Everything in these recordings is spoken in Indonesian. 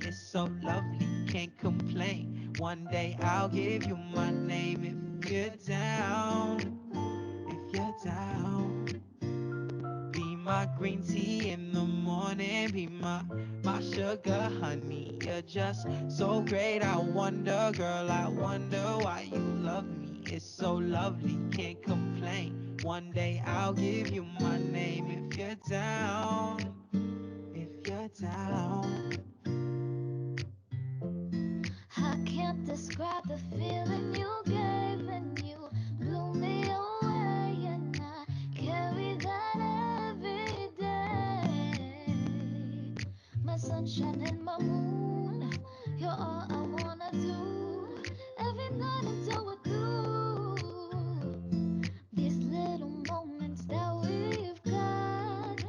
It's so lovely, can't complain. One day I'll give you my name if you're down. If you're down, be my green tea in the morning, be my sugar honey. You're just so great. I wonder, girl, I wonder why you love me. It's so lovely, can't complain. One day I'll give you my name if you're down. If you're down. I can't describe the feeling you gave when you blew me away, and I carry that every day. My sunshine and my moon, you're all I wanna do. Every night until we're through. These little moments that we've got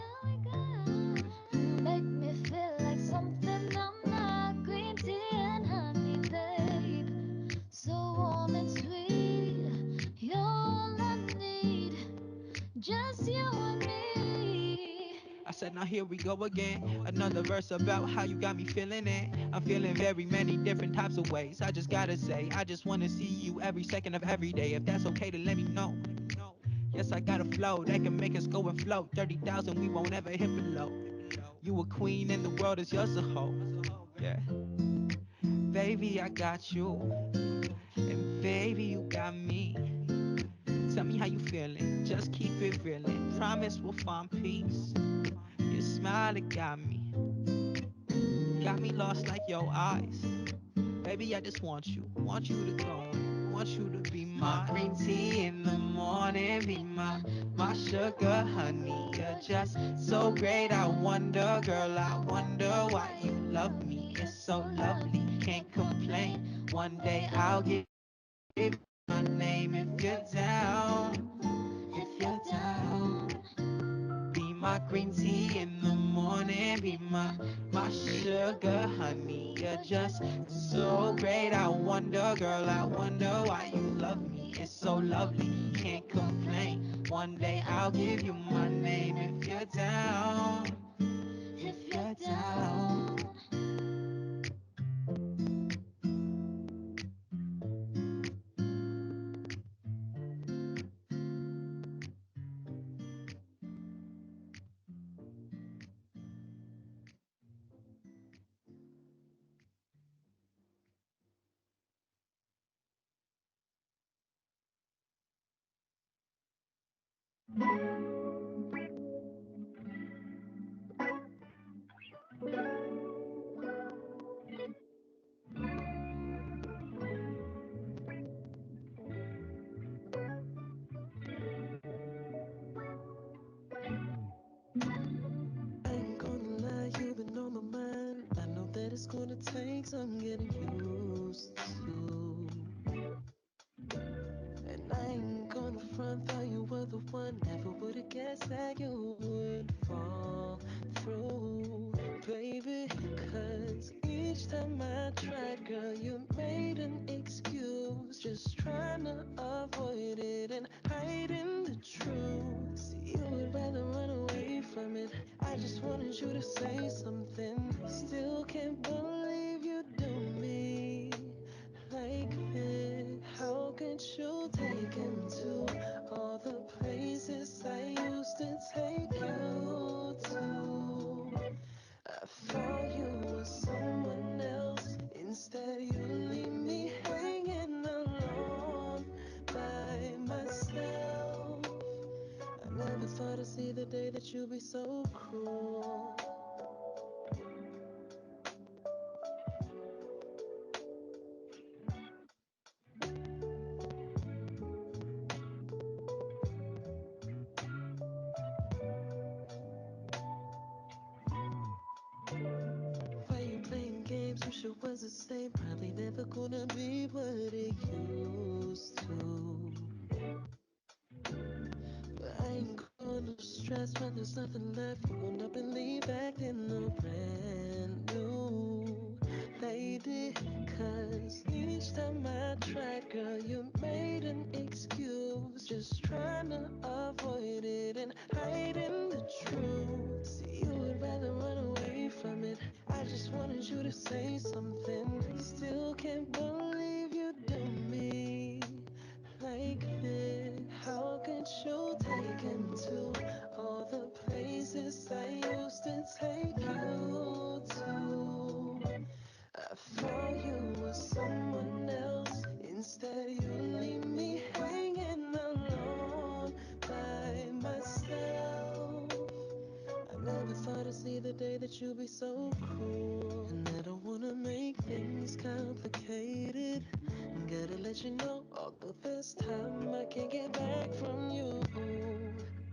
make me feel like something I'm not. Green tea and honey, babe. So warm and sweet. You're all I need. Just you and me. I said, now here we go again. Another verse about how you got me feeling it. I'm feeling very many different types of ways. I just gotta say, I just wanna see you every second of every day. If that's okay to let me know. Yes, I got a flow that can make us go and float. 30,000, we won't ever hit below. You a queen and the world is yours to hold. Yeah. Baby, I got you. And baby, you got me. Tell me how you feeling. Just keep it reelin'. Promise we'll find peace. Your smile, it got me. Got me lost like your eyes. Baby, I just want you to go and want you to be my green tea in the morning, be my sugar honey. You're just so great. I wonder, girl, I wonder why you love me. It's so lovely, can't complain. One day I'll give you my name if you're down. If you're down. Be my green tea in the morning, be my sugar honey. You're just so great. I wonder, girl, I wonder why you love me. It's so lovely, can't complain. One day I'll give you my name if you're down. If you're down. I ain't gonna lie, you've been on my mind. I know that it's gonna take some getting used to. And I ain't gonna front, thought you were the one. Never would've guessed that you would fall through, baby. Cause each time I tried, girl, you made an excuse. Just trying to avoid it and hiding the truth. See, you would rather run away from it. I just wanted you to say something. Still can't believe you do me like this. How could you take him to all the places I used to take you to? I thought you were someone else. Instead, you leave me hanging alone by myself. I never thought I'd see the day that you'd be so cruel. Why you playing games? You sure was the same. Probably never gonna be what it used to. But I ain't gonna stress when there's nothing left. You gonna believe acting a brand new lady. Cause each time I tried, girl, you made an excuse. Just trying to avoid it and hiding the truth. See, you would rather run away from it. I just wanted you to say something. Still can't believe you do me like this. How could you take him to all the places I used to take you to? I thought you were someone else. Instead, you leave me hanging alone by myself. I never thought I'd see the day that you'd be so cruel. And I don't wanna make things complicated. Gotta let you know, although this time I can't get back from you.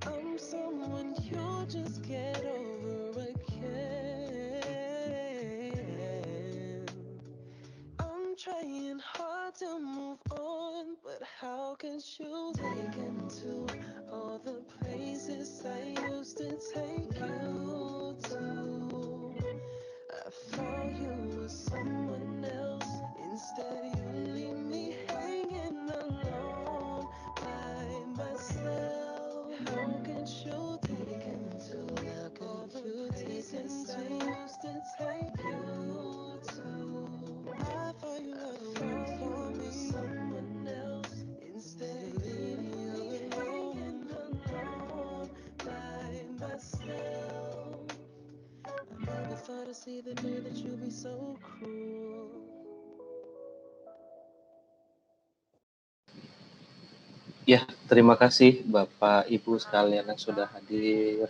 I'm someone you just get over again. I'm trying hard to move on, but how could you take him to all the places I used to take you to? I thought you were someone else. Instead, you leave me hanging alone by myself. How could you take him to all the places I used to take you to? I thought you were the one for me. Someone else. Instead, you leave me hanging alone by myself. I never thought I'd see the day that you'd be so cruel. Ya, terima kasih Bapak Ibu sekalian yang sudah hadir.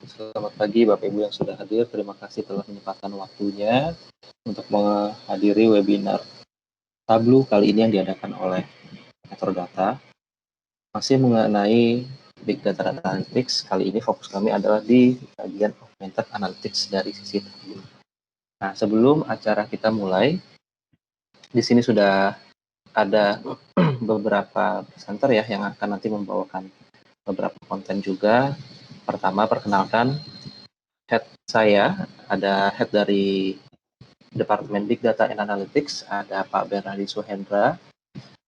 Selamat pagi Bapak Ibu yang sudah hadir. Terima kasih telah menyempatkan waktunya untuk menghadiri webinar Tableau kali ini yang diadakan oleh Metrodata. Masih mengenai Big Data dan Analytics, kali ini fokus kami adalah di bagian Augmented Analytics dari sisi Tableau. Nah, sebelum acara kita mulai, di sini sudah ada beberapa presenter ya yang akan nanti membawakan beberapa konten juga. Pertama, perkenalkan head saya, ada head dari Departemen Big Data and Analytics, ada Pak Bernardi Suhendra.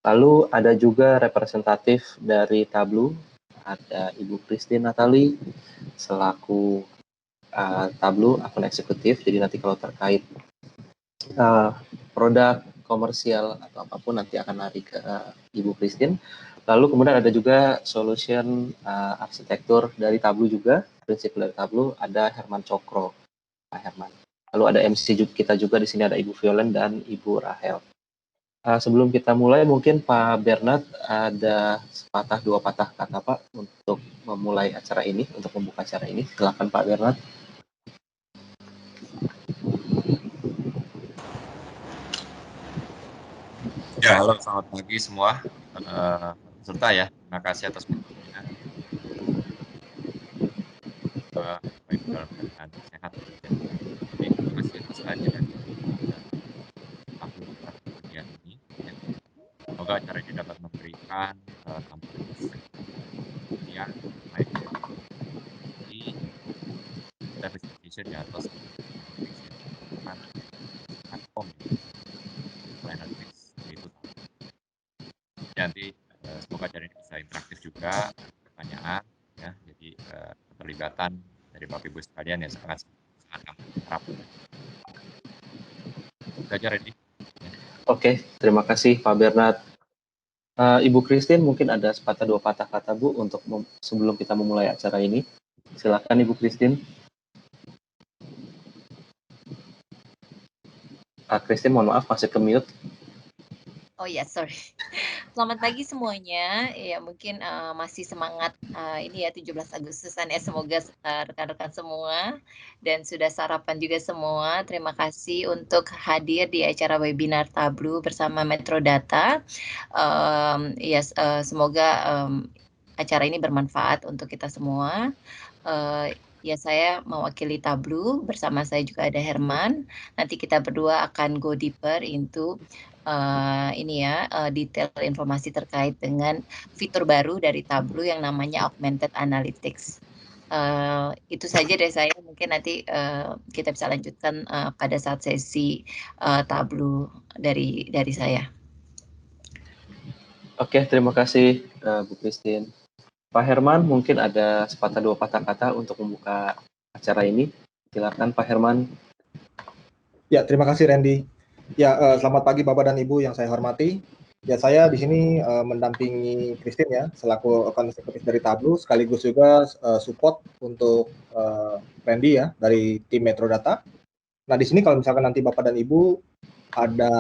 Lalu ada juga representatif dari Tableau, ada Ibu Christine Natali selaku Tableau akun eksekutif. Jadi nanti kalau terkait produk komersial atau apapun nanti akan lari ke Ibu Christine. Lalu kemudian ada juga solution arsitektur dari Tableau juga, prinsip dari Tableau, ada Herman Cokro, Pak Herman. Lalu ada MC kita juga di sini ada Ibu Violen dan Ibu Rahel. Sebelum kita mulai, mungkin Pak Bernard ada sepatah dua patah kata Pak untuk memulai acara ini, untuk membuka acara ini. Silakan Pak Bernard. Ya, halo, selamat pagi semua peserta ya. Terima kasih atas waktunya. Bapak Ibu dalam keadaan sehat. Ya. Jadi, terima kasih atas kehadiran pagi ini. Ya. Semoga acara ini dapat memberikan tambahan insight ya, baik di diversification ya atau platform analytics itu. Nanti semoga acara ini bisa interaktif juga, pertanyaan ya, jadi keterlibatan dari Bapak Ibu sekalian ya sangat kami harap. Belajar ini. Oke, terima kasih Pak Bernard. Ibu Christine mungkin ada sepatah dua patah kata Bu untuk sebelum kita memulai acara ini. Silakan Ibu Christine. Christine, mohon maaf masih ke mute. Oh ya, sorry. Selamat pagi semuanya. Ya mungkin masih semangat ini ya 17 Agustusan ya. Semoga rekan-rekan semua dan sudah sarapan juga semua. Terima kasih untuk hadir di acara webinar Tableau bersama Metrodata. Semoga acara ini bermanfaat untuk kita semua. Ya, saya mewakili Tableau, bersama saya juga ada Herman. Nanti kita berdua akan go deeper into detail informasi terkait dengan fitur baru dari Tableau yang namanya Augmented Analytics. Itu saja dari saya, mungkin nanti kita bisa lanjutkan pada saat sesi Tableau dari saya. Oke, terima kasih Bu Christine. Pak Herman, mungkin ada sepatah dua patah kata untuk membuka acara ini. Silakan Pak Herman. Ya, terima kasih Randy. Ya, selamat pagi Bapak dan Ibu yang saya hormati. Ya, saya di sini mendampingi Christine ya, selaku account executive dari Tableau, sekaligus juga support untuk Randy ya, dari tim Metro Data. Nah, di sini kalau misalkan nanti Bapak dan Ibu ada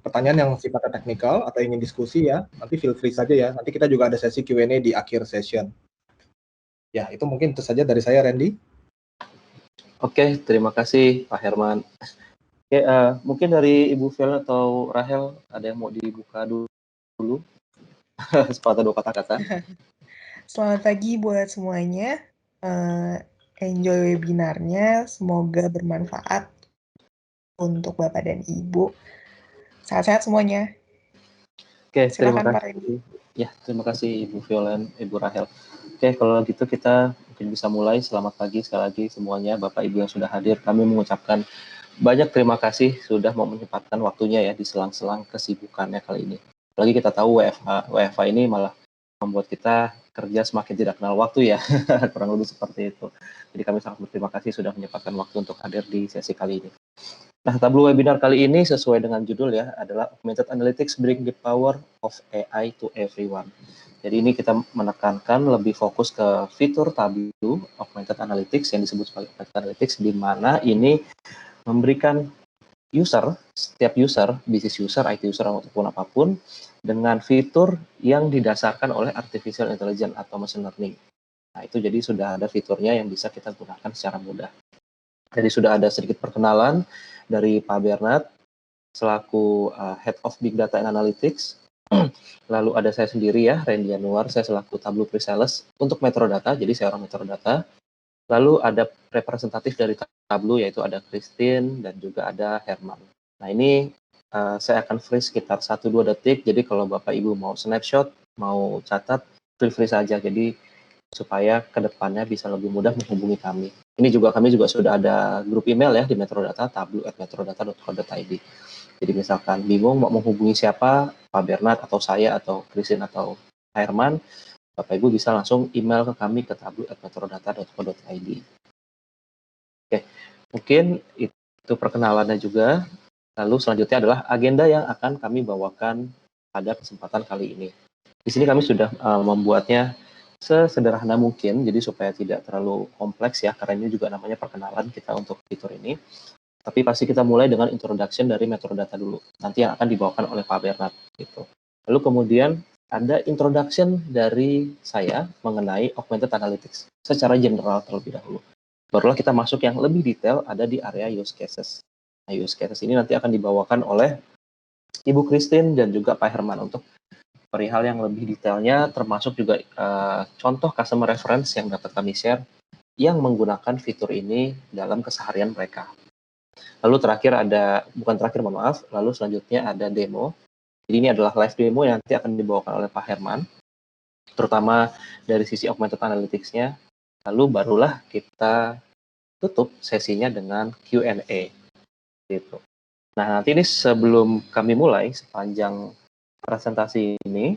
pertanyaan yang sifatnya teknikal atau ingin diskusi ya, nanti feel free saja ya. Nanti kita juga ada sesi Q&A di akhir session. Ya, itu mungkin itu saja dari saya, Randy. Oke, terima kasih Pak Herman. Oke, mungkin dari Ibu Vel atau Rahel ada yang mau dibuka dulu? Sepatah dua kata-kata. Selamat pagi buat semuanya. Enjoy webinarnya, semoga bermanfaat untuk Bapak dan Ibu. Sehat-sehat semuanya. Oke, Silakan, terima Pak kasih. Ya, terima kasih Ibu Violen, Ibu Rahel. Oke, kalau gitu kita mungkin bisa mulai. Selamat pagi sekali lagi semuanya, Bapak Ibu yang sudah hadir. Kami mengucapkan banyak terima kasih sudah mau menyempatkan waktunya ya di selang-selang kesibukannya kali ini. Apalagi kita tahu WFH ini malah membuat kita kerja semakin tidak kenal waktu ya, kurang lebih seperti itu. Jadi kami sangat berterima kasih sudah menyempatkan waktu untuk hadir di sesi kali ini. Nah, Tableau webinar kali ini sesuai dengan judul ya, adalah Augmented Analytics Bring the Power of AI to Everyone. Jadi ini kita menekankan lebih fokus ke fitur Tableau Augmented Analytics yang disebut sebagai Augmented Analytics, di mana ini memberikan setiap user, business user, IT user, ataupun apapun, dengan fitur yang didasarkan oleh Artificial Intelligence atau Machine Learning. Nah, itu jadi sudah ada fiturnya yang bisa kita gunakan secara mudah. Jadi sudah ada sedikit perkenalan dari Pak Bernard, selaku Head of Big Data and Analytics. Lalu ada saya sendiri ya, Randy Anwar, saya selaku Tableau Pre-Sales untuk Metro Data, jadi saya orang Metro Data. Lalu ada representatif dari Tableau, yaitu ada Christine dan juga ada Herman. Nah, ini saya akan freeze sekitar 1-2 detik, jadi kalau Bapak Ibu mau snapshot, mau catat, feel free saja, jadi supaya kedepannya bisa lebih mudah menghubungi kami. Ini juga kami juga sudah ada grup email ya di Metrodata, tableau@metrodata.co.id. Jadi misalkan bingung mau menghubungi siapa, Pak Bernard atau saya atau Christine atau Herman, Bapak Ibu bisa langsung email ke kami ke tableau@metrodata.co.id. Oke, mungkin itu perkenalannya juga. Lalu selanjutnya adalah agenda yang akan kami bawakan pada kesempatan kali ini. Di sini kami sudah membuatnya sesederhana mungkin, jadi supaya tidak terlalu kompleks ya, karena ini juga namanya perkenalan kita untuk fitur ini. Tapi pasti kita mulai dengan introduction dari Metrodata dulu, nanti yang akan dibawakan oleh Pak Bernard gitu. Lalu kemudian ada introduction dari saya mengenai Augmented Analytics secara general terlebih dahulu. Barulah kita masuk yang lebih detail ada di area use cases. Nah, use cases ini nanti akan dibawakan oleh Ibu Christine dan juga Pak Herman untuk perihal yang lebih detailnya, termasuk juga contoh customer reference yang dapat kami share yang menggunakan fitur ini dalam keseharian mereka. Lalu terakhir lalu selanjutnya ada demo. Jadi ini adalah live demo yang nanti akan dibawakan oleh Pak Herman, terutama dari sisi Augmented Analytics-nya. Lalu barulah kita tutup sesinya dengan Q&A. Gitu. Nah, nanti ini sebelum kami mulai, sepanjang presentasi ini,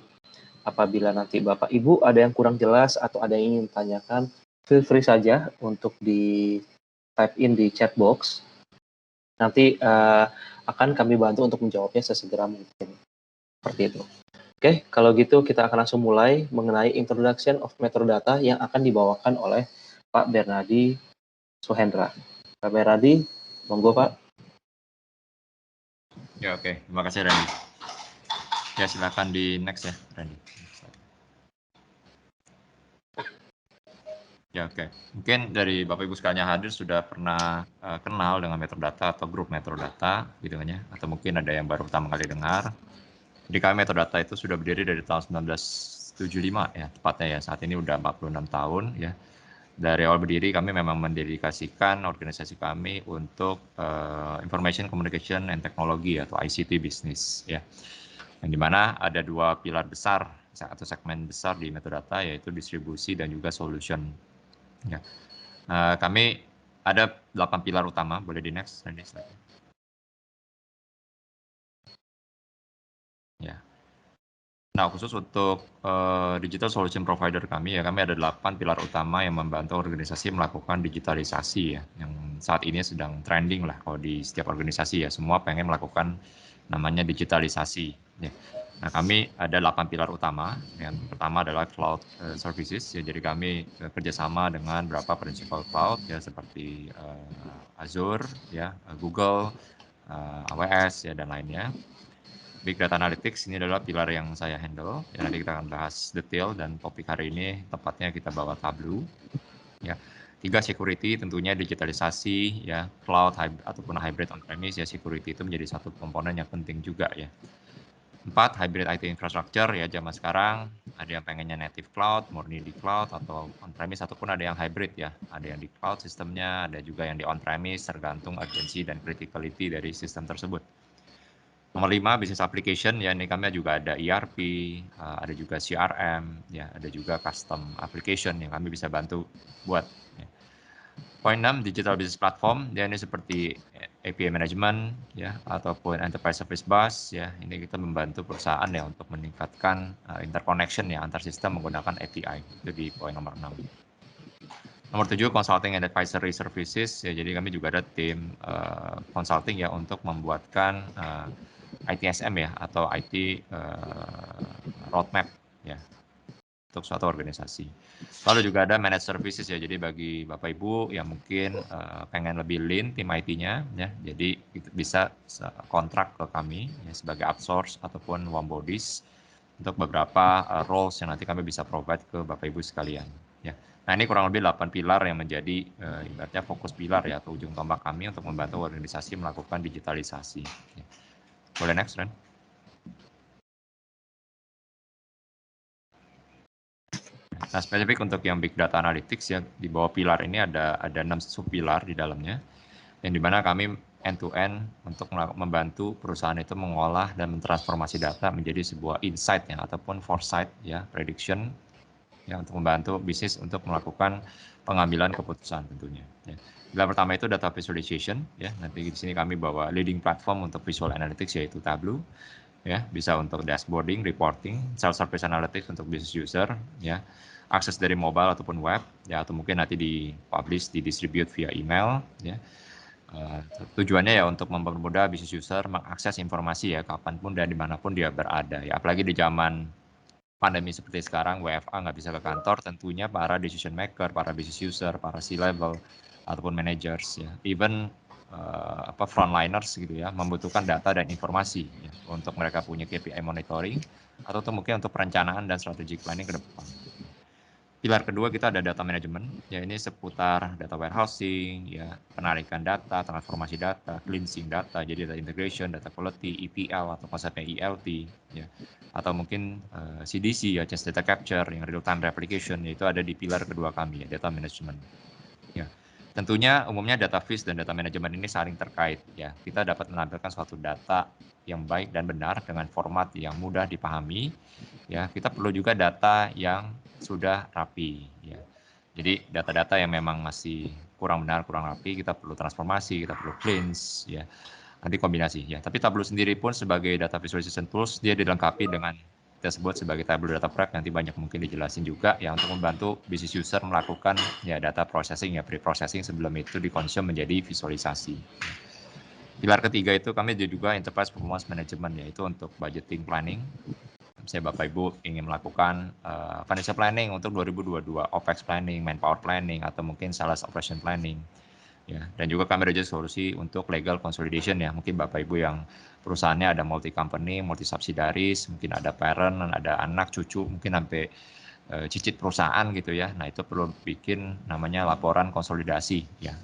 apabila nanti Bapak Ibu ada yang kurang jelas atau ada yang ingin tanyakan, feel free saja untuk di type in di chat box. Nanti akan kami bantu untuk menjawabnya sesegera mungkin. Seperti itu. Oke, kalau gitu kita akan langsung mulai mengenai introduction of Metrodata yang akan dibawakan oleh Pak Bernardi Suhendra. Pak Bernardi, monggo Pak. Ya, oke. Terima kasih Randy. Ya, silakan di next ya, Randy. Ya, oke. Mungkin dari Bapak Ibu sekalian yang hadir sudah pernah kenal dengan Metrodata atau grup Metrodata, gitu kan ya. Atau mungkin ada yang baru pertama kali dengar. Jadi kami Metrodata itu sudah berdiri dari tahun 1975 ya, tepatnya ya. Saat ini udah 46 tahun ya. Dari awal berdiri kami memang mendedikasikan organisasi kami untuk information communication and technology atau ICT business ya. Yang dimana ada dua pilar besar atau segmen besar di Metrodata, yaitu distribusi dan juga solution. Ya. Kami ada 8 pilar utama, boleh di next slide. Ya. Nah, khusus untuk digital solution provider kami ya, kami ada 8 pilar utama yang membantu organisasi melakukan digitalisasi ya, yang saat ini sedang trending lah kalau di setiap organisasi ya, semua pengen melakukan namanya digitalisasi ya. Nah, kami ada 8 pilar utama. Yang pertama adalah cloud services ya, jadi kami kerjasama dengan beberapa principal cloud ya, seperti Azure ya, Google, AWS ya, dan lainnya. Big Data Analytics ini adalah pilar yang saya handle. Ya, nanti kita akan bahas detail dan topik hari ini tepatnya kita bawa Tableau. Ya. 3, security, tentunya digitalisasi, ya, cloud ataupun hybrid on-premise, ya, security itu menjadi satu komponen yang penting juga ya. 4, hybrid IT infrastructure, ya, zaman sekarang ada yang pengennya native cloud, murni di cloud atau on-premise, ataupun ada yang hybrid ya, ada yang di cloud sistemnya, ada juga yang di on-premise, tergantung urgency dan criticality dari sistem tersebut. Nomor 5, business application, ya, ini kami juga ada ERP, ada juga CRM, ya, ada juga custom application yang kami bisa bantu buat. Ya. Poin 6, digital business platform, ya, ini seperti API management, ya, ataupun enterprise service bus, ya, ini kita membantu perusahaan ya untuk meningkatkan interconnection ya antar sistem menggunakan API, itu di poin nomor 6. Nomor 7, consulting and advisory services, ya, jadi kami juga ada tim consulting ya untuk membuatkan ITSM ya, atau IT roadmap ya untuk suatu organisasi. Lalu juga ada managed services ya, jadi bagi Bapak Ibu yang mungkin pengen lebih lean tim IT-nya ya, jadi bisa kontrak ke kami ya sebagai outsource ataupun warm bodies untuk beberapa roles yang nanti kami bisa provide ke Bapak Ibu sekalian ya. Nah, ini kurang lebih 8 pilar yang menjadi ibaratnya fokus pilar ya, atau ujung tombak kami untuk membantu organisasi melakukan digitalisasi ya. Boleh next, Ren? Nah, spesifik untuk yang Big Data Analytics ya, di bawah pilar ini ada 6 subpilar di dalamnya, yang dimana kami end-to-end untuk membantu perusahaan itu mengolah dan mentransformasi data menjadi sebuah insight ya, ataupun foresight ya, prediction ya, untuk membantu bisnis untuk melakukan pengambilan keputusan tentunya. Ya. Pilar pertama itu data visualization ya, nanti di sini kami bawa leading platform untuk visual analytics yaitu Tableau. Ya, bisa untuk dashboarding, reporting, self-service analytics untuk business user, ya, akses dari mobile ataupun web, ya, atau mungkin nanti di-publish, di-distribute via email, ya. Tujuannya ya untuk mempermudah business user mengakses informasi ya kapanpun dan dimanapun dia berada, ya. Apalagi di zaman pandemi seperti sekarang, WFA nggak bisa ke kantor, tentunya para decision maker, para business user, para C-level, ataupun managers, ya, even frontliners gitu ya, membutuhkan data dan informasi ya, untuk mereka punya KPI monitoring atau mungkin untuk perencanaan dan strategic planning ke depan. Pilar kedua kita ada data management, ya, ini seputar data warehousing, ya, penarikan data, transformasi data, cleansing data, jadi data integration, data quality, ETL atau konsepnya ELT, ya, atau mungkin CDC ya, change data capture, yang real time replication, yaitu ada di pilar kedua kami ya, data management. Ya. Tentunya umumnya data viz dan data manajemen ini saling terkait ya. Kita dapat menampilkan suatu data yang baik dan benar dengan format yang mudah dipahami ya. Kita perlu juga data yang sudah rapi ya. Jadi data-data yang memang masih kurang benar, kurang rapi, kita perlu transformasi, kita perlu cleanse ya. Nanti kombinasi ya. Tapi Tableau sendiri pun sebagai data visualization tools dia dilengkapi dengan kita sebut sebagai Tableau Data Prep, nanti banyak mungkin dijelasin juga ya untuk membantu business user melakukan ya data processing ya, pre-processing sebelum itu dikonsum menjadi visualisasi. Pilar ketiga itu kami juga enterprise performance management, yaitu untuk budgeting planning. Misalnya Bapak Ibu ingin melakukan financial planning untuk 2022, OPEX planning, manpower planning, atau mungkin sales operation planning. Ya, dan juga kami ada solusi untuk legal consolidation ya, mungkin Bapak Ibu yang perusahaannya ada multi company, multi subsidiaries, mungkin ada parent, ada anak, cucu, mungkin sampai cicit perusahaan gitu ya. Nah, itu perlu bikin namanya laporan konsolidasi ya,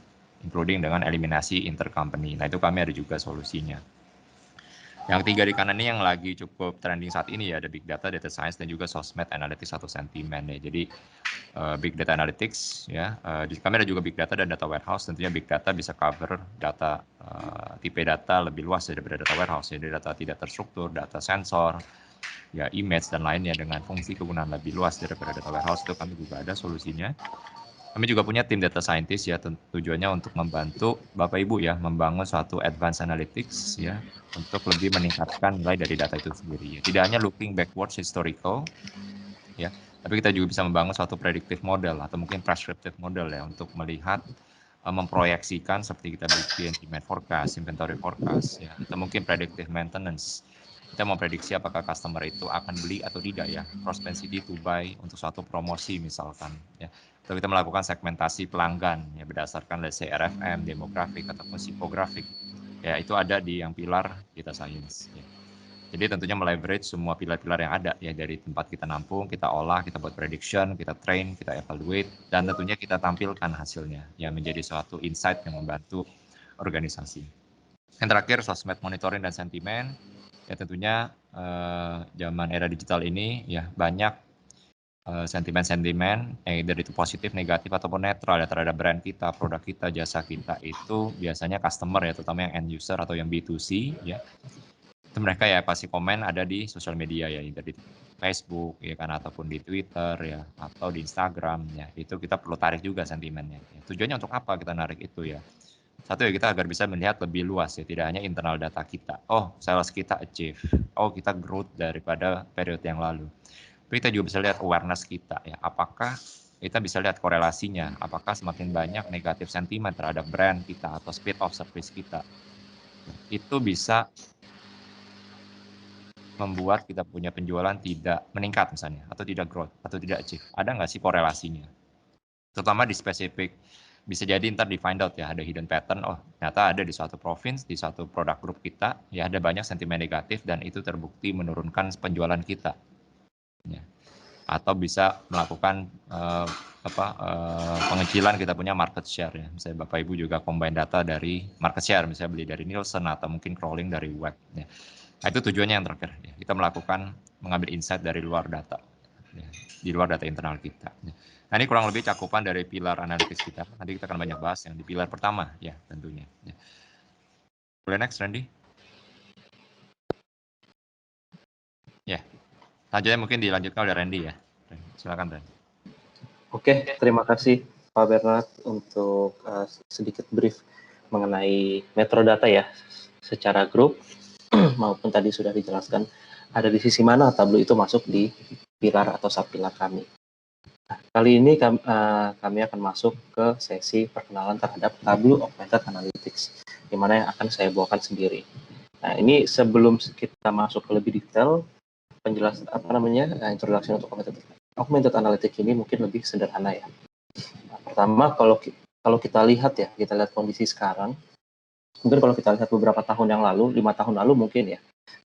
including dengan eliminasi intercompany. Nah, itu kami ada juga solusinya. Yang tiga di kanan ini yang lagi cukup trending saat ini ya, ada Big Data, Data Science, dan juga Sosmed Analytics atau sentimen ya. Jadi Big Data Analytics ya, kami ada juga Big Data dan Data Warehouse. Tentunya Big Data bisa cover data, tipe data lebih luas daripada Data Warehouse, jadi data tidak terstruktur, data sensor, ya, image dan lainnya dengan fungsi kegunaan lebih luas daripada Data Warehouse, itu kami juga ada solusinya. Kami juga punya tim data scientist ya, tujuannya untuk membantu Bapak Ibu ya membangun suatu advanced analytics ya untuk lebih meningkatkan nilai dari data itu sendiri. Ya. Tidak hanya looking backwards historical ya, tapi kita juga bisa membangun suatu predictive model atau mungkin prescriptive model ya untuk melihat memproyeksikan seperti kita bikin demand forecast, inventory forecast ya, atau mungkin predictive maintenance. Kita memprediksi apakah customer itu akan beli atau tidak ya, propensity to buy untuk suatu promosi misalkan ya. Atau kita melakukan segmentasi pelanggan ya berdasarkan let's say RFM, demografik ataupun psikografik. Ya itu ada di yang pilar data science ya. Jadi tentunya meleverage semua pilar-pilar yang ada ya dari tempat kita nampung, kita olah, kita buat prediction, kita train, kita evaluate, dan tentunya kita tampilkan hasilnya yang menjadi suatu insight yang membantu organisasi. Yang terakhir sosmed monitoring dan sentimen, ya tentunya zaman era digital ini ya banyak sentimen-sentimen dari itu positif, negatif ataupun netral ya terhadap brand kita, produk kita, jasa kita itu biasanya customer ya terutama yang end user atau yang B2C ya. Itu mereka ya pasti komen ada di sosial media ya, dari Facebook ya kan ataupun di Twitter ya atau di Instagram ya. Itu kita perlu tarik juga sentimennya. Ya. Tujuannya untuk apa kita narik itu ya? Satu ya kita agar bisa melihat lebih luas ya, tidak hanya internal data kita. Oh, sales kita achieve. Oh, kita growth daripada periode yang lalu. Tapi kita juga bisa lihat awareness kita ya. Apakah kita bisa lihat korelasinya, apakah semakin banyak negatif sentimen terhadap brand kita atau speed of service kita. Itu bisa membuat kita punya penjualan tidak meningkat misalnya, atau tidak growth, atau tidak achieve. Ada nggak sih korelasinya? Terutama di spesifik, bisa jadi ntar di find out ya, ada hidden pattern, oh ternyata ada di suatu province, di suatu produk grup kita, ya ada banyak sentimen negatif dan itu terbukti menurunkan penjualan kita. Ya. Atau bisa melakukan pengecilan kita punya market share ya. Misalnya Bapak Ibu juga combine data dari market share, misalnya beli dari Nielsen atau mungkin crawling dari web. Ya. Nah, itu tujuannya yang terakhir. Ya. Kita mengambil insight dari luar data, ya. Di luar data internal kita. Ya. Nah ini kurang lebih cakupan dari pilar analitis kita. Nanti kita akan banyak bahas yang di pilar pertama ya tentunya. Ya. Boleh next Randy? Ya. Selanjutnya mungkin dilanjutkan oleh Randy ya. Silakan Randy. Oke, terima kasih Pak Bernard untuk sedikit brief mengenai metrodata ya secara grup maupun tadi sudah dijelaskan ada di sisi mana Tableau itu masuk di pilar atau subpilar kami. Nah, kali ini kami akan masuk ke sesi perkenalan terhadap Tableau Augmented Analytics, di mana yang akan saya bawakan sendiri. Nah, ini sebelum kita masuk ke lebih detail, introduction untuk Augmented Analytics ini mungkin lebih sederhana ya. Nah, pertama, kalau kita lihat kondisi sekarang, mungkin kalau kita lihat beberapa tahun yang lalu, 5 tahun lalu mungkin ya,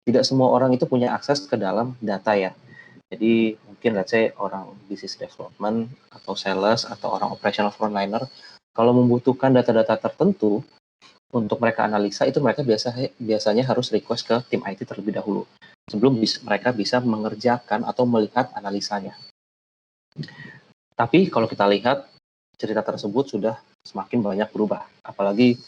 tidak semua orang itu punya akses ke dalam data ya. Jadi mungkin let's say orang business development atau sales atau orang operational frontliner, kalau membutuhkan data-data tertentu untuk mereka analisa, itu mereka biasanya harus request ke tim IT terlebih dahulu sebelum mereka bisa mengerjakan atau melihat analisanya. Tapi kalau kita lihat cerita tersebut sudah semakin banyak berubah, apalagi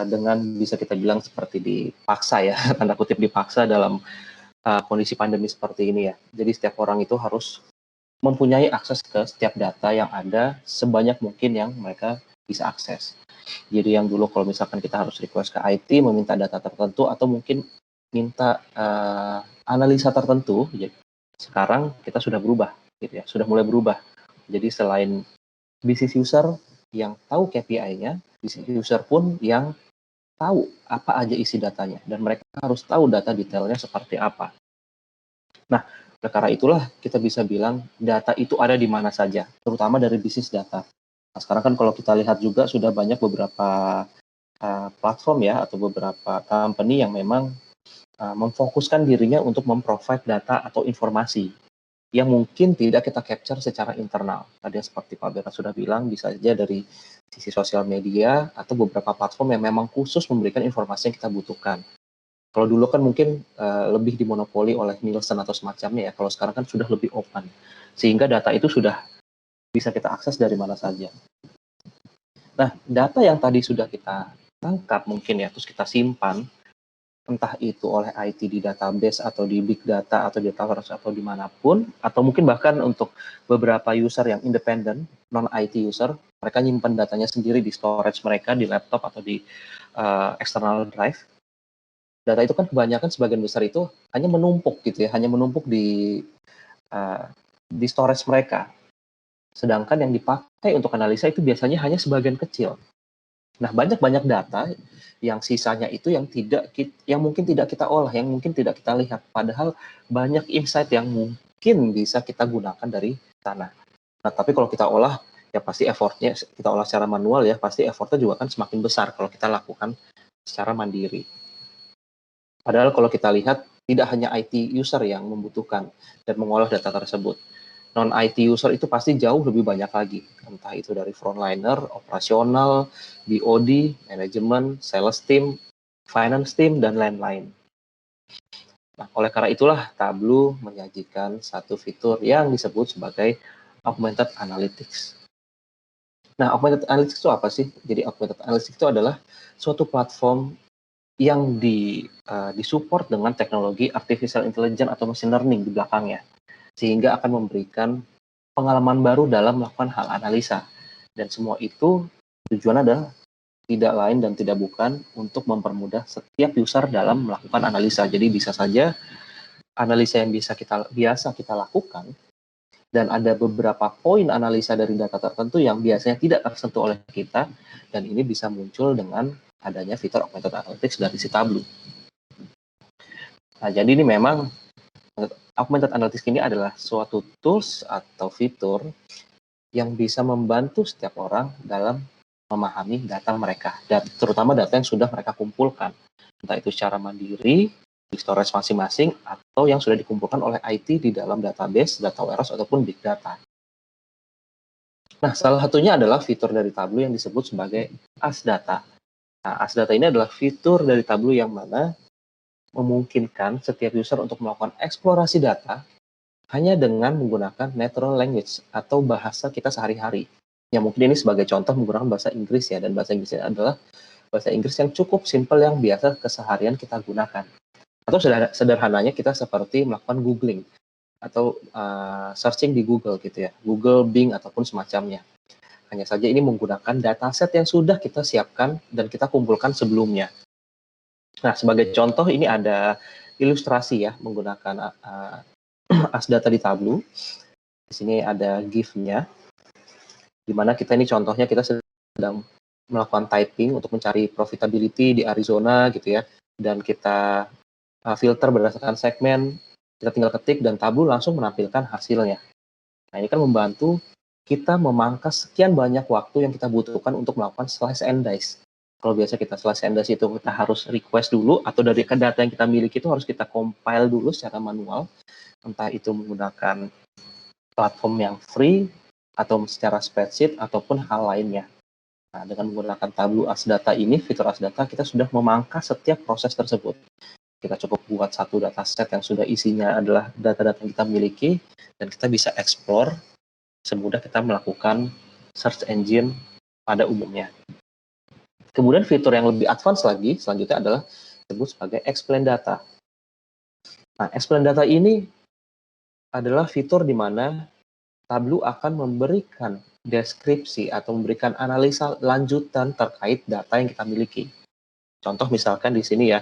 dengan bisa kita bilang seperti dipaksa ya, tanda kutip dipaksa dalam kondisi pandemi seperti ini ya. Jadi setiap orang itu harus mempunyai akses ke setiap data yang ada sebanyak mungkin yang mereka bisa akses. Jadi yang dulu kalau misalkan kita harus request ke IT meminta data tertentu atau mungkin minta analisa tertentu, ya, sekarang kita sudah berubah, gitu ya, sudah mulai berubah. Jadi selain business user yang tahu KPI-nya, business user pun yang tahu apa aja isi datanya, dan mereka harus tahu data detailnya seperti apa. Nah, karena itulah kita bisa bilang data itu ada di mana saja, terutama dari bisnis data. Nah, sekarang kan kalau kita lihat juga sudah banyak beberapa platform ya, atau beberapa company yang memang memfokuskan dirinya untuk memprovide data atau informasi yang mungkin tidak kita capture secara internal. Tadi seperti Pak Bernard sudah bilang, bisa saja dari sisi sosial media atau beberapa platform yang memang khusus memberikan informasi yang kita butuhkan. Kalau dulu kan mungkin lebih dimonopoli oleh Nielsen atau semacamnya ya, kalau sekarang kan sudah lebih open, sehingga data itu sudah bisa kita akses dari mana saja. Nah, data yang tadi sudah kita tangkap mungkin ya, terus kita simpan, entah itu oleh IT di database atau di big data atau di data warehouse atau dimanapun, atau mungkin bahkan untuk beberapa user yang independen, non-IT user, mereka nyimpan datanya sendiri di storage mereka, di laptop atau di external drive. Data itu kan kebanyakan sebagian besar itu hanya menumpuk gitu ya, hanya menumpuk di storage mereka. Sedangkan yang dipakai untuk analisa itu biasanya hanya sebagian kecil. Nah, banyak data yang sisanya itu yang mungkin tidak kita olah, yang mungkin tidak kita lihat. Padahal banyak insight yang mungkin bisa kita gunakan dari sana. Nah, tapi kalau kita olah, ya pasti effortnya, kita olah secara manual ya, pasti effortnya juga kan semakin besar kalau kita lakukan secara mandiri. Padahal kalau kita lihat, tidak hanya IT user yang membutuhkan dan mengolah data tersebut. Non-IT user itu pasti jauh lebih banyak lagi. Entah itu dari frontliner, operasional, BOD, manajemen, sales team, finance team, dan lain-lain. Nah, oleh karena itulah Tableau menyajikan satu fitur yang disebut sebagai Augmented Analytics. Nah, Augmented Analytics itu apa sih? Jadi Augmented Analytics itu adalah suatu platform yang disupport dengan teknologi artificial intelligence atau machine learning di belakangnya, sehingga akan memberikan pengalaman baru dalam melakukan hal analisa. Dan semua itu tujuannya adalah tidak lain dan tidak bukan untuk mempermudah setiap user dalam melakukan analisa. Jadi bisa saja analisa yang biasa kita lakukan, dan ada beberapa poin analisa dari data tertentu yang biasanya tidak tersentuh oleh kita, dan ini bisa muncul dengan adanya fitur Augmented Analytics dari si Tableau. Nah, jadi ini memang Augmented Analytics ini adalah suatu tools atau fitur yang bisa membantu setiap orang dalam memahami data mereka, dan terutama data yang sudah mereka kumpulkan, entah itu secara mandiri, di storage masing-masing, atau yang sudah dikumpulkan oleh IT di dalam database, data warehouse, ataupun big data. Nah, salah satunya adalah fitur dari Tableau yang disebut sebagai AsData. Nah, AsData ini adalah fitur dari Tableau yang mana memungkinkan setiap user untuk melakukan eksplorasi data hanya dengan menggunakan natural language atau bahasa kita sehari-hari. Ya, mungkin ini sebagai contoh menggunakan bahasa Inggris ya, dan bahasa Inggrisnya adalah bahasa Inggris yang cukup simpel yang biasa keseharian kita gunakan. Atau sederhananya kita seperti melakukan googling atau searching di Google gitu ya, Google, Bing, ataupun semacamnya. Hanya saja ini menggunakan dataset yang sudah kita siapkan dan kita kumpulkan sebelumnya. Nah, sebagai contoh ini ada ilustrasi ya menggunakan AsData di Tableau. Di sini ada GIF-nya, di mana kita ini contohnya kita sedang melakukan typing untuk mencari profitability di Arizona gitu ya, dan kita filter berdasarkan segmen, kita tinggal ketik dan Tableau langsung menampilkan hasilnya. Nah, ini kan membantu kita memangkas sekian banyak waktu yang kita butuhkan untuk melakukan slice and dice. Kalau biasa kita slice and dice itu kita harus request dulu, atau dari data yang kita miliki itu harus kita compile dulu secara manual, entah itu menggunakan platform yang free atau secara spreadsheet ataupun hal lainnya. Nah, dengan menggunakan Tableau AsData ini, fitur AsData, kita sudah memangkas setiap proses tersebut. Kita cukup buat satu dataset yang sudah isinya adalah data-data yang kita miliki, dan kita bisa explore semudah kita melakukan search engine pada umumnya. Kemudian fitur yang lebih advance lagi selanjutnya adalah disebut sebagai Explain Data. Nah, Explain Data ini adalah fitur di mana Tableau akan memberikan deskripsi atau memberikan analisa lanjutan terkait data yang kita miliki. Contoh misalkan di sini ya,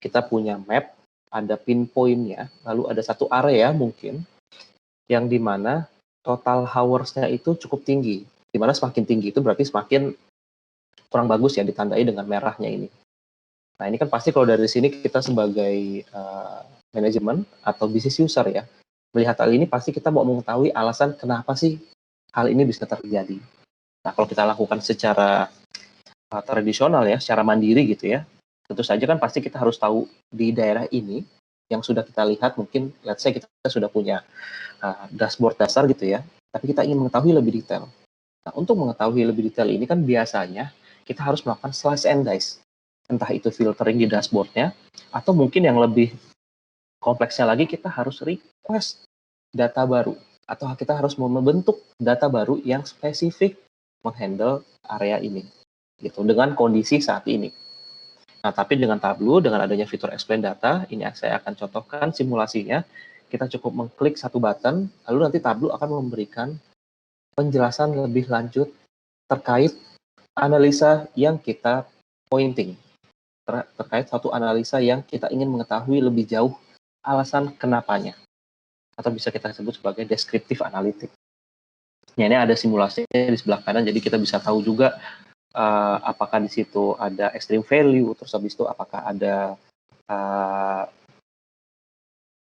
kita punya map, ada pinpoint-nya, lalu ada satu area mungkin yang di mana total hours-nya itu cukup tinggi. Di mana semakin tinggi itu berarti semakin kurang bagus ya, ditandai dengan merahnya ini. Nah, ini kan pasti kalau dari sini kita sebagai manajemen atau business user ya, melihat hal ini pasti kita mau mengetahui alasan kenapa sih hal ini bisa terjadi. Nah, kalau kita lakukan secara tradisional ya, secara mandiri gitu ya, tentu saja kan pasti kita harus tahu di daerah ini yang sudah kita lihat, mungkin let's say kita sudah punya dashboard dasar gitu ya, tapi kita ingin mengetahui lebih detail. Nah, untuk mengetahui lebih detail ini kan biasanya kita harus melakukan slice and dice. Entah itu filtering di dashboardnya, atau mungkin yang lebih kompleksnya lagi kita harus request data baru, atau kita harus membentuk data baru yang spesifik menghandle area ini gitu dengan kondisi saat ini. Nah, tapi dengan Tableau, dengan adanya fitur Explain Data, ini saya akan contohkan simulasinya. Kita cukup mengklik satu button, lalu nanti Tableau akan memberikan penjelasan lebih lanjut terkait analisa yang kita pointing, terkait satu analisa yang kita ingin mengetahui lebih jauh alasan kenapanya, atau bisa kita sebut sebagai descriptive analytics. Nah, ini ada simulasinya di sebelah kanan, jadi kita bisa tahu juga apakah di situ ada extreme value, terus habis itu apakah ada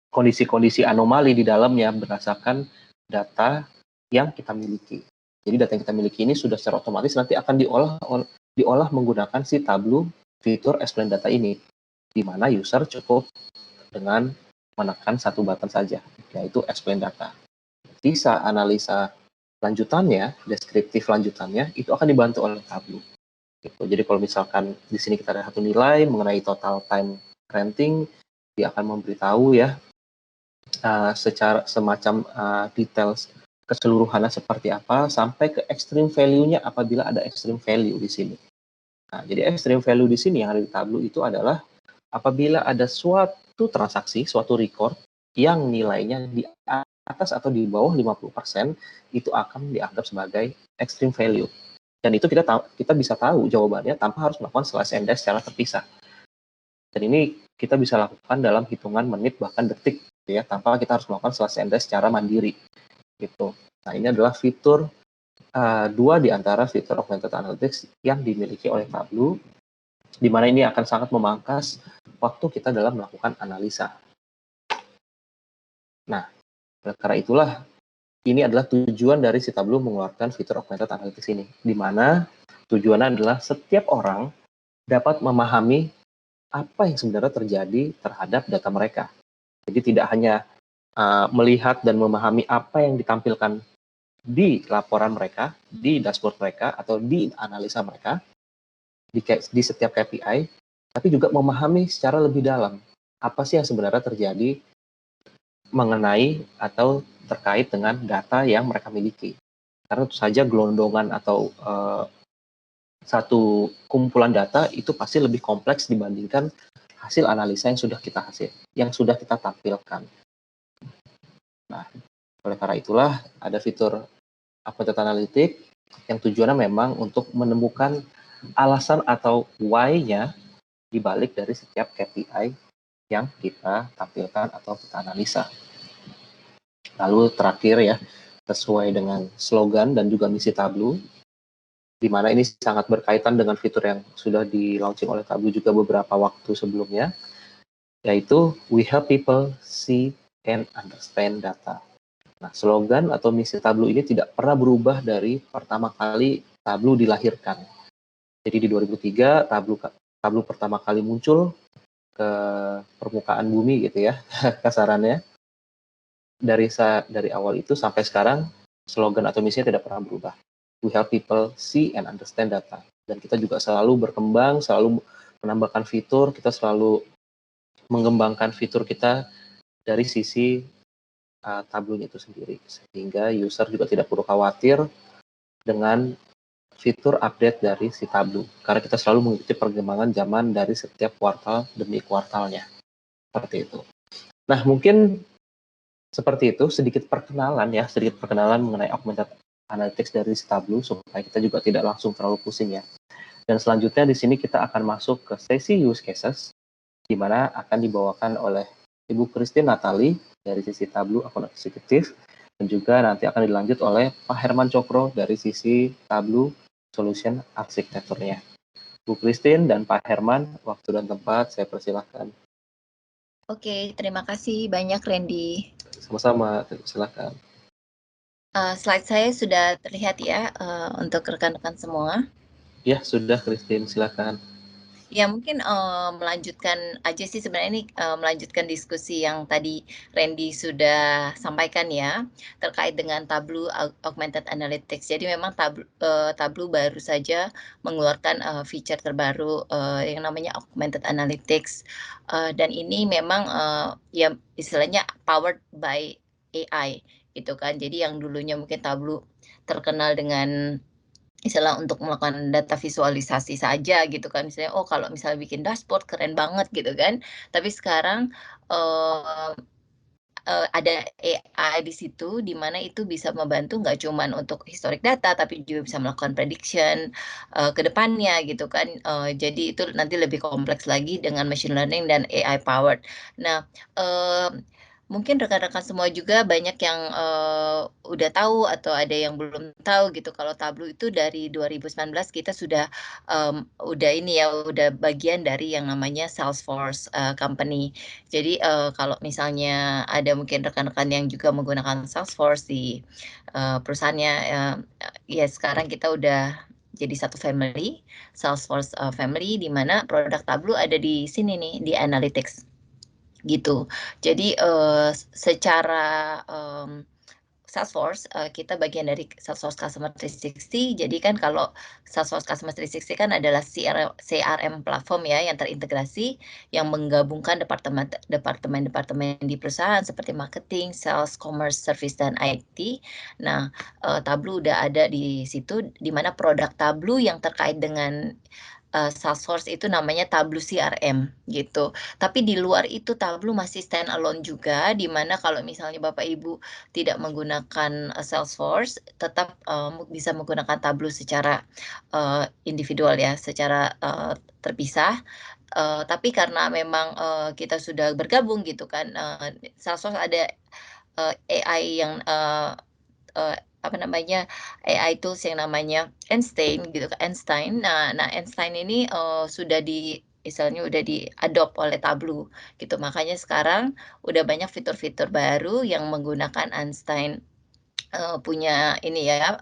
kondisi-kondisi anomali di dalamnya berdasarkan data yang kita miliki. Jadi data yang kita miliki ini sudah secara otomatis nanti akan diolah menggunakan si Tableau fitur Explain Data ini, di mana user cukup dengan menekan satu button saja, yaitu Explain Data. Sisa analisa lanjutannya, deskriptif lanjutannya, itu akan dibantu oleh Tableau. Gitu. Jadi kalau misalkan di sini kita ada satu nilai mengenai total time renting, dia akan memberitahu ya secara semacam details keseluruhannya seperti apa sampai ke extreme value-nya apabila ada extreme value di sini. Nah, jadi extreme value di sini yang ada di Tableau itu adalah apabila ada suatu transaksi, suatu record yang nilainya di atas atau di bawah 50%, itu akan dianggap sebagai extreme value. Dan itu kita bisa tahu jawabannya tanpa harus melakukan slice and dice secara terpisah. Dan ini kita bisa lakukan dalam hitungan menit bahkan detik, ya, tanpa kita harus melakukan slice and dice secara mandiri. Gitu. Nah, ini adalah fitur dua di antara fitur augmented analytics yang dimiliki oleh Tableau, di mana ini akan sangat memangkas waktu kita dalam melakukan analisa. Nah, karena itulah ini adalah tujuan dari si Tableau mengeluarkan fitur augmented analytics ini, di mana tujuannya adalah setiap orang dapat memahami apa yang sebenarnya terjadi terhadap data mereka. Jadi tidak hanya melihat dan memahami apa yang ditampilkan di laporan mereka, di dashboard mereka, atau di analisa mereka, di setiap KPI, tapi juga memahami secara lebih dalam apa sih yang sebenarnya terjadi mengenai atau terkait dengan data yang mereka miliki. Karena tentu saja gelondongan atau satu kumpulan data itu pasti lebih kompleks dibandingkan hasil analisa yang sudah kita tampilkan. Nah, oleh karena itulah ada fitur augmented analytics yang tujuannya memang untuk menemukan alasan atau why-nya dibalik dari setiap KPI yang kita tampilkan atau kita analisa. Lalu terakhir ya, sesuai dengan slogan dan juga misi Tableau, di mana ini sangat berkaitan dengan fitur yang sudah di-launching oleh Tableau juga beberapa waktu sebelumnya, yaitu we help people see and understand data. Nah, slogan atau misi Tableau ini tidak pernah berubah dari pertama kali Tableau dilahirkan. Jadi di 2003 Tableau pertama kali muncul ke permukaan bumi gitu ya, kasarannya. Dari awal itu sampai sekarang slogan atau misinya tidak pernah berubah. We help people see and understand data. Dan kita juga selalu berkembang, selalu menambahkan fitur, kita selalu mengembangkan fitur kita dari sisi Tableau itu sendiri, sehingga user juga tidak perlu khawatir dengan fitur update dari si Tableau, karena kita selalu mengikuti perkembangan zaman dari setiap kuartal demi kuartalnya, seperti itu. Nah, mungkin seperti itu sedikit perkenalan mengenai augmented analytics dari si Tableau, supaya kita juga tidak langsung terlalu pusing ya. Dan selanjutnya di sini kita akan masuk ke sesi use cases, di mana akan dibawakan oleh Ibu Christine Natali dari sisi Tableau Account Executive, dan juga nanti akan dilanjut oleh Pak Herman Cokro dari sisi Tableau Solution Arsitekturnya. Bu Christine dan Pak Herman, waktu dan tempat saya persilahkan. Oke, terima kasih banyak Randy. Sama-sama, silakan. Slide saya sudah terlihat ya untuk rekan-rekan semua. Ya, sudah Christine, silakan. Ya mungkin melanjutkan aja sih sebenarnya ini melanjutkan diskusi yang tadi Randy sudah sampaikan ya terkait dengan Tableau Augmented Analytics. Jadi memang Tableau baru saja mengeluarkan feature terbaru yang namanya Augmented Analytics, dan ini memang ya istilahnya powered by AI gitu kan. Jadi yang dulunya mungkin Tableau terkenal dengan Misalnya untuk melakukan data visualisasi saja gitu kan, misalnya oh kalau misalnya bikin dashboard keren banget gitu kan, tapi sekarang ada AI di situ di mana itu bisa membantu nggak cuman untuk historic data tapi juga bisa melakukan prediction ke depannya gitu kan. Jadi itu nanti lebih kompleks lagi dengan machine learning dan AI powered. Nah, mungkin rekan-rekan semua juga banyak yang udah tahu atau ada yang belum tahu gitu kalau Tableau itu dari 2019 kita udah ini ya udah bagian dari yang namanya Salesforce company. Jadi kalau misalnya ada mungkin rekan-rekan yang juga menggunakan Salesforce di perusahaannya, ya sekarang kita udah jadi satu family, Salesforce family, di mana produk Tableau ada di sini nih, di Analytics gitu. Jadi secara Salesforce, kita bagian dari Salesforce Customer 360. Jadi kan kalau Salesforce Customer 360 kan adalah CRM platform ya yang terintegrasi yang menggabungkan departemen-departemen di perusahaan seperti marketing, sales, commerce, service, dan IT. Nah, Tableau udah ada di situ di mana produk Tableau yang terkait dengan Salesforce itu namanya Tableau CRM gitu. Tapi di luar itu Tableau masih stand alone juga, di mana kalau misalnya Bapak Ibu tidak menggunakan Salesforce, tetap bisa menggunakan Tableau secara individual ya, secara terpisah. Tapi karena memang kita sudah bergabung gitu kan, Salesforce ada AI yang apa namanya AI tools yang namanya Einstein gitu kan Einstein. Nah Einstein ini sudah misalnya udah di-adopt oleh Tableau gitu. Makanya sekarang udah banyak fitur-fitur baru yang menggunakan Einstein punya ini ya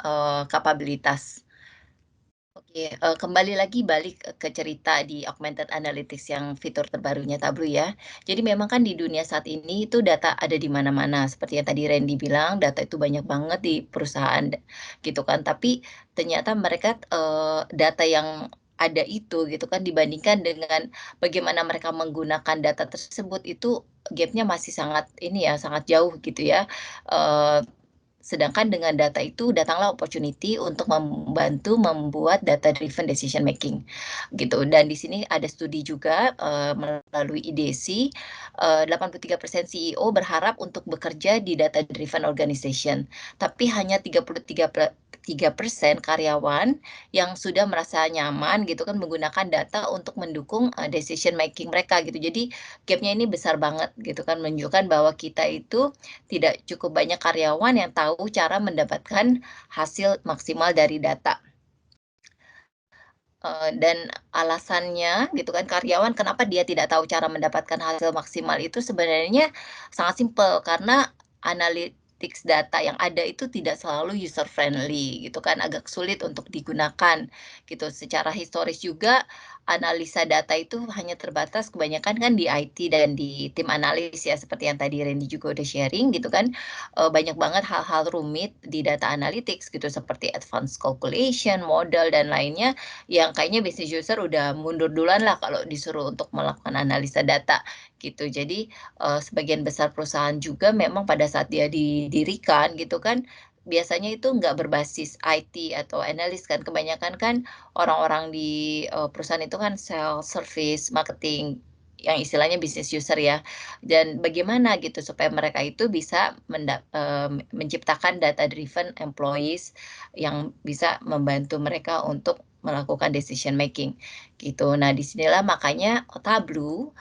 kapabilitas. Oke, kembali lagi balik ke cerita di augmented analytics yang fitur terbarunya Tableau ya. Jadi memang kan di dunia saat ini itu data ada di mana-mana. Seperti yang tadi Randy bilang, data itu banyak banget di perusahaan gitu kan. Tapi ternyata mereka data yang ada itu gitu kan dibandingkan dengan bagaimana mereka menggunakan data tersebut itu gapnya masih sangat ini ya, sangat jauh gitu ya. Sedangkan dengan data itu datanglah opportunity untuk membantu membuat data driven decision making gitu. Dan di sini ada studi juga melalui IDC 83% CEO berharap untuk bekerja di data driven organization. Tapi hanya 33% karyawan yang sudah merasa nyaman gitu kan menggunakan data untuk mendukung decision making mereka gitu. Jadi gapnya ini besar banget gitu kan menunjukkan bahwa kita itu tidak cukup banyak karyawan yang tahu cara mendapatkan hasil maksimal dari data. Dan alasannya gitu kan karyawan kenapa dia tidak tahu cara mendapatkan hasil maksimal itu sebenarnya sangat simpel karena analytics data yang ada itu tidak selalu user friendly gitu kan agak sulit untuk digunakan gitu. Secara historis juga analisa data itu hanya terbatas kebanyakan kan di IT dan di tim analis ya seperti yang tadi Randy juga udah sharing gitu kan banyak banget hal-hal rumit di data analytics gitu seperti advanced calculation, model dan lainnya yang kayaknya business user udah mundur duluan lah kalau disuruh untuk melakukan analisa data gitu. Jadi sebagian besar perusahaan juga memang pada saat dia didirikan gitu kan biasanya itu nggak berbasis IT atau analis kan kebanyakan kan orang-orang di perusahaan itu kan sales, service, marketing yang istilahnya business user ya. Dan bagaimana gitu supaya mereka itu bisa menciptakan data driven employees yang bisa membantu mereka untuk melakukan decision making gitu. Nah, disinilah makanya Tableau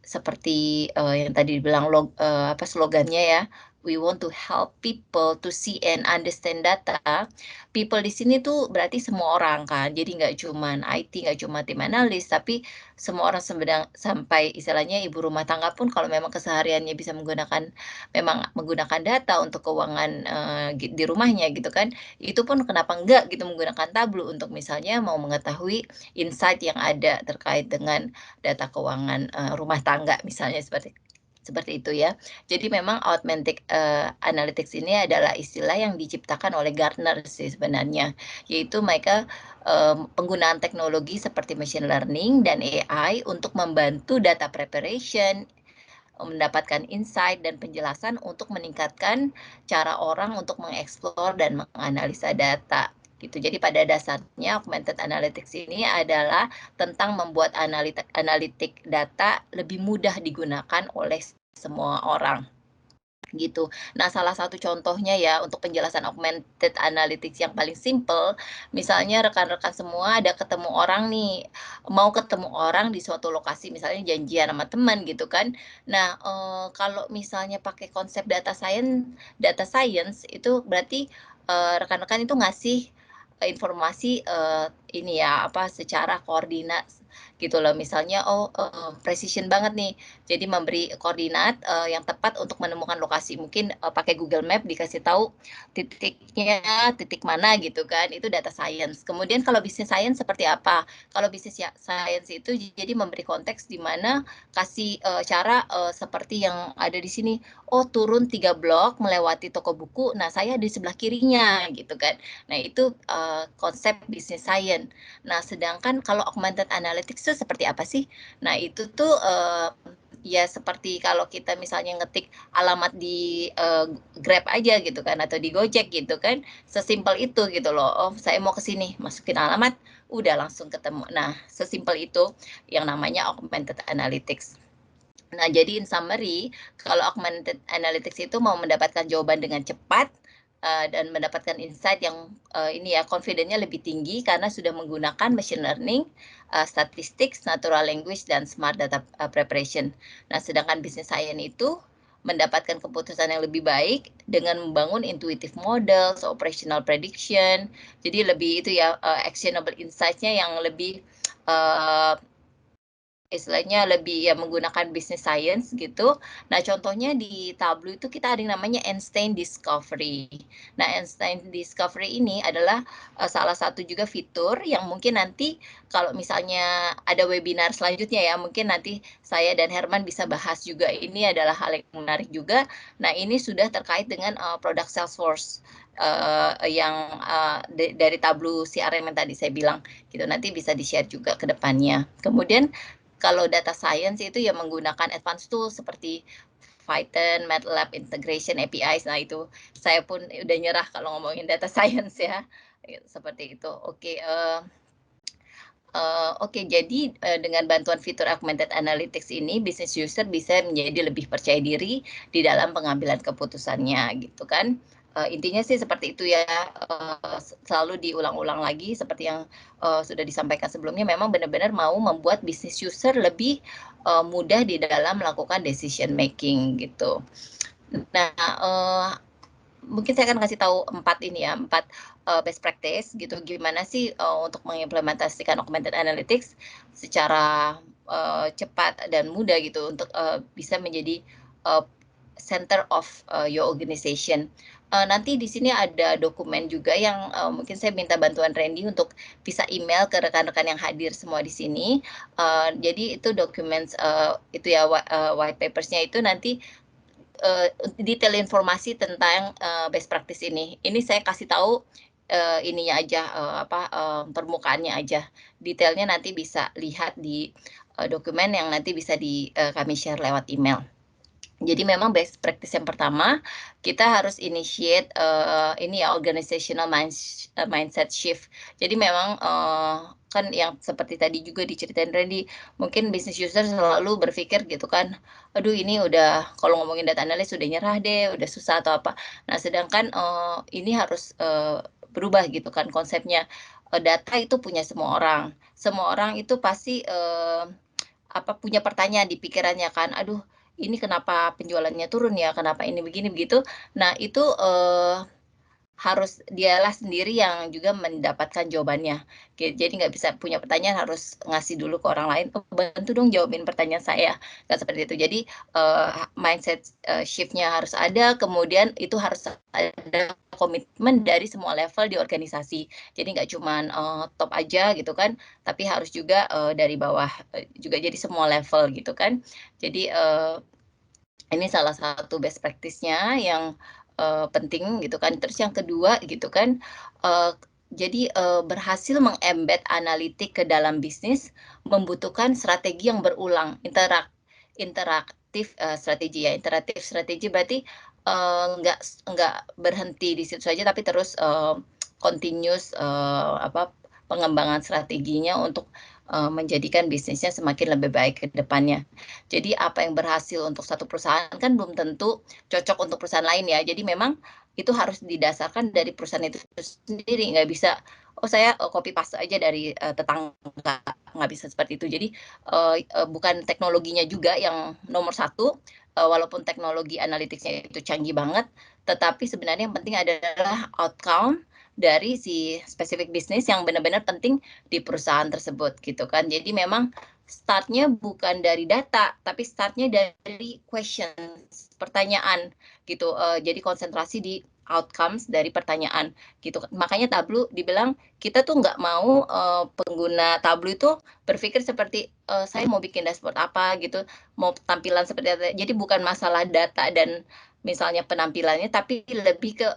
seperti yang tadi dibilang slogannya ya, we want to help people to see and understand data. People di sini tuh berarti semua orang kan. Jadi nggak cuman IT, nggak cuma tim analis, tapi semua orang sampai istilahnya ibu rumah tangga pun kalau memang kesehariannya bisa menggunakan data untuk keuangan di rumahnya gitu kan. Itu pun kenapa enggak gitu menggunakan Tableau untuk misalnya mau mengetahui insight yang ada terkait dengan data keuangan rumah tangga misalnya seperti itu ya. Jadi memang augmented analytics ini adalah istilah yang diciptakan oleh Gartner sih sebenarnya, yaitu mereka penggunaan teknologi seperti machine learning dan AI untuk membantu data preparation, mendapatkan insight dan penjelasan untuk meningkatkan cara orang untuk mengeksplor dan menganalisa data gitu. Jadi pada dasarnya augmented analytics ini adalah tentang membuat analitik data lebih mudah digunakan oleh semua orang gitu. Nah, salah satu contohnya ya untuk penjelasan augmented analytics yang paling simple, misalnya rekan-rekan semua ada ketemu orang nih, mau ketemu orang di suatu lokasi, misalnya janjian sama teman gitu kan. Nah, kalau misalnya pakai konsep data science itu berarti rekan-rekan itu ngasih informasi ini ya apa secara koordinat gitu loh. Misalnya precision banget nih. Jadi memberi koordinat yang tepat untuk menemukan lokasi. Mungkin pakai Google Map dikasih tahu titiknya titik mana gitu kan. Itu data science. Kemudian kalau business science seperti apa? Kalau business science itu jadi memberi konteks di mana kasih cara seperti yang ada di sini. Oh, turun 3 blok melewati toko buku. Nah, saya di sebelah kirinya gitu kan. Nah, itu konsep business science. Nah, sedangkan kalau augmented analytics itu seperti apa sih? Nah, itu tuh ya seperti kalau kita misalnya ngetik alamat di Grab aja gitu kan atau di Gojek gitu kan. Sesimpel itu gitu loh. Oh, saya mau ke sini, masukin alamat, udah langsung ketemu. Nah, sesimpel itu yang namanya augmented analytics. Nah, jadi in summary, kalau augmented analytics itu mau mendapatkan jawaban dengan cepat dan mendapatkan insight yang ini ya confidence-nya lebih tinggi karena sudah menggunakan machine learning, statistics, natural language dan smart data preparation. Nah, sedangkan business science itu mendapatkan keputusan yang lebih baik dengan membangun intuitive models, operational prediction. Jadi lebih itu ya actionable insights-nya yang lebih istilahnya lebih ya menggunakan business science gitu. Nah, contohnya di Tableau itu kita ada yang namanya Einstein Discovery. Nah, Einstein Discovery ini adalah salah satu juga fitur yang mungkin nanti kalau misalnya ada webinar selanjutnya ya, mungkin nanti saya dan Herman bisa bahas juga. Ini adalah hal yang menarik juga. Nah, ini sudah terkait dengan produk Salesforce yang dari Tableau CRM yang tadi saya bilang gitu. Nanti bisa di-share juga ke depannya. Kemudian kalau data science itu ya menggunakan advanced tools seperti Python, MATLAB, integration, APIs. Nah, itu saya pun udah nyerah kalau ngomongin data science ya. Seperti itu. Oke, jadi dengan bantuan fitur augmented analytics ini, business user bisa menjadi lebih percaya diri di dalam pengambilan keputusannya, gitu kan. Intinya sih seperti itu ya, selalu diulang-ulang lagi seperti yang sudah disampaikan sebelumnya, memang benar-benar mau membuat business user lebih mudah di dalam melakukan decision making gitu. Nah, mungkin saya akan kasih tahu 4 best practice gitu, gimana sih untuk mengimplementasikan augmented analytics secara cepat dan mudah gitu untuk bisa menjadi center of your organization. Nanti di sini ada dokumen juga yang mungkin saya minta bantuan Randy untuk bisa email ke rekan-rekan yang hadir semua di sini. Jadi itu dokumen itu ya white papers-nya itu nanti detail informasi tentang best practice ini. Ini saya kasih tahu ininya aja permukaannya aja. Detailnya nanti bisa lihat di dokumen yang nanti bisa kami share lewat email. Jadi memang best practice yang pertama, kita harus initiate ini ya organizational mindset shift. Jadi memang kan yang seperti tadi juga diceritain Randy, mungkin business user selalu berpikir gitu kan, aduh ini udah kalau ngomongin data analis udah nyerah deh, udah susah atau apa. Nah, sedangkan ini harus berubah gitu kan konsepnya. Data itu punya semua orang. Semua orang itu pasti punya pertanyaan di pikirannya kan, aduh ini kenapa penjualannya turun ya, kenapa ini begini begitu. Nah, itu harus dialah sendiri yang juga mendapatkan jawabannya. Jadi nggak bisa punya pertanyaan harus ngasih dulu ke orang lain, oh, bantu dong jawabin pertanyaan saya. Nggak seperti itu. Jadi mindset shift-nya harus ada, kemudian itu harus ada komitmen dari semua level di organisasi. Jadi nggak cuma top aja gitu kan, tapi harus juga dari bawah juga jadi semua level gitu kan. Jadi ini salah satu best practice-nya yang penting gitu kan. Terus yang kedua gitu kan, jadi berhasil mengembed analitik ke dalam bisnis membutuhkan strategi yang berulang, interaktif strategi ya. Interaktif strategi berarti nggak berhenti di situ saja, tapi terus continuous pengembangan strateginya untuk menjadikan bisnisnya semakin lebih baik ke depannya. Jadi apa yang berhasil untuk satu perusahaan kan belum tentu cocok untuk perusahaan lain ya. Jadi memang itu harus didasarkan dari perusahaan itu sendiri, nggak bisa saya copy paste aja dari tetangga, nggak bisa seperti itu. Jadi bukan teknologinya juga yang nomor satu, walaupun teknologi analytics-nya itu canggih banget, tetapi sebenarnya yang penting adalah outcome dari si spesifik bisnis yang benar-benar penting di perusahaan tersebut gitu kan. Jadi memang startnya bukan dari data, tapi startnya dari questions, pertanyaan gitu. Jadi konsentrasi di outcomes dari pertanyaan gitu. Makanya Tableau dibilang kita tuh nggak mau pengguna Tableau itu berpikir seperti saya mau bikin dashboard apa gitu, mau tampilan seperti apa. Jadi bukan masalah data dan misalnya penampilannya, tapi lebih ke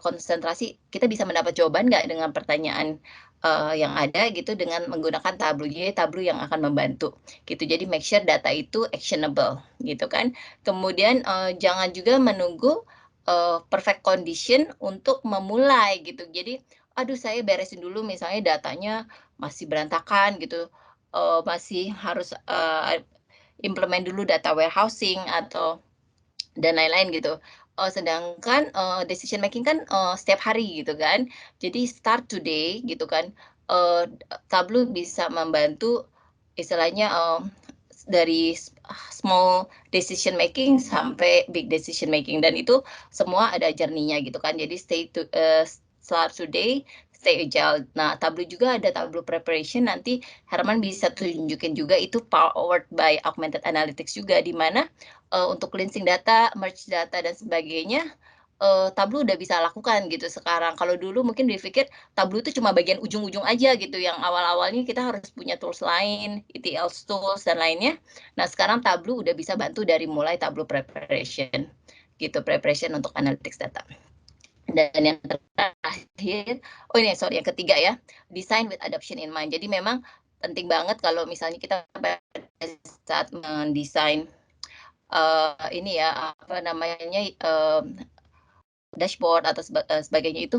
konsentrasi kita bisa mendapat jawaban nggak dengan pertanyaan yang ada gitu dengan menggunakan Tableau. Jadi Tableau yang akan membantu gitu. Jadi make sure data itu actionable gitu kan. Kemudian jangan juga menunggu perfect condition untuk memulai gitu. Jadi aduh saya beresin dulu misalnya datanya masih berantakan gitu. Masih harus implement dulu data warehousing atau dan lain-lain gitu. Sedangkan decision making kan setiap hari gitu kan. Jadi start today gitu kan. Tableau bisa membantu istilahnya dari small decision making sampai big decision making, dan itu semua ada journey-nya gitu kan. Jadi start today, stay agile. Nah, Tableau juga ada Tableau preparation, nanti Herman bisa tunjukin juga itu powered by augmented analytics juga, di mana untuk cleansing data, merge data dan sebagainya Tableau udah bisa lakukan gitu sekarang. Kalau dulu mungkin dipikir Tableau itu cuma bagian ujung-ujung aja gitu, yang awal-awalnya kita harus punya tools lain, ETL tools dan lainnya. Nah, sekarang Tableau udah bisa bantu dari mulai Tableau preparation gitu, preparation untuk analytics data. Dan yang terakhir, yang ketiga ya, design with adoption in mind. Jadi memang penting banget kalau misalnya kita pada saat mendesain ini ya apa namanya dashboard atau sebagainya itu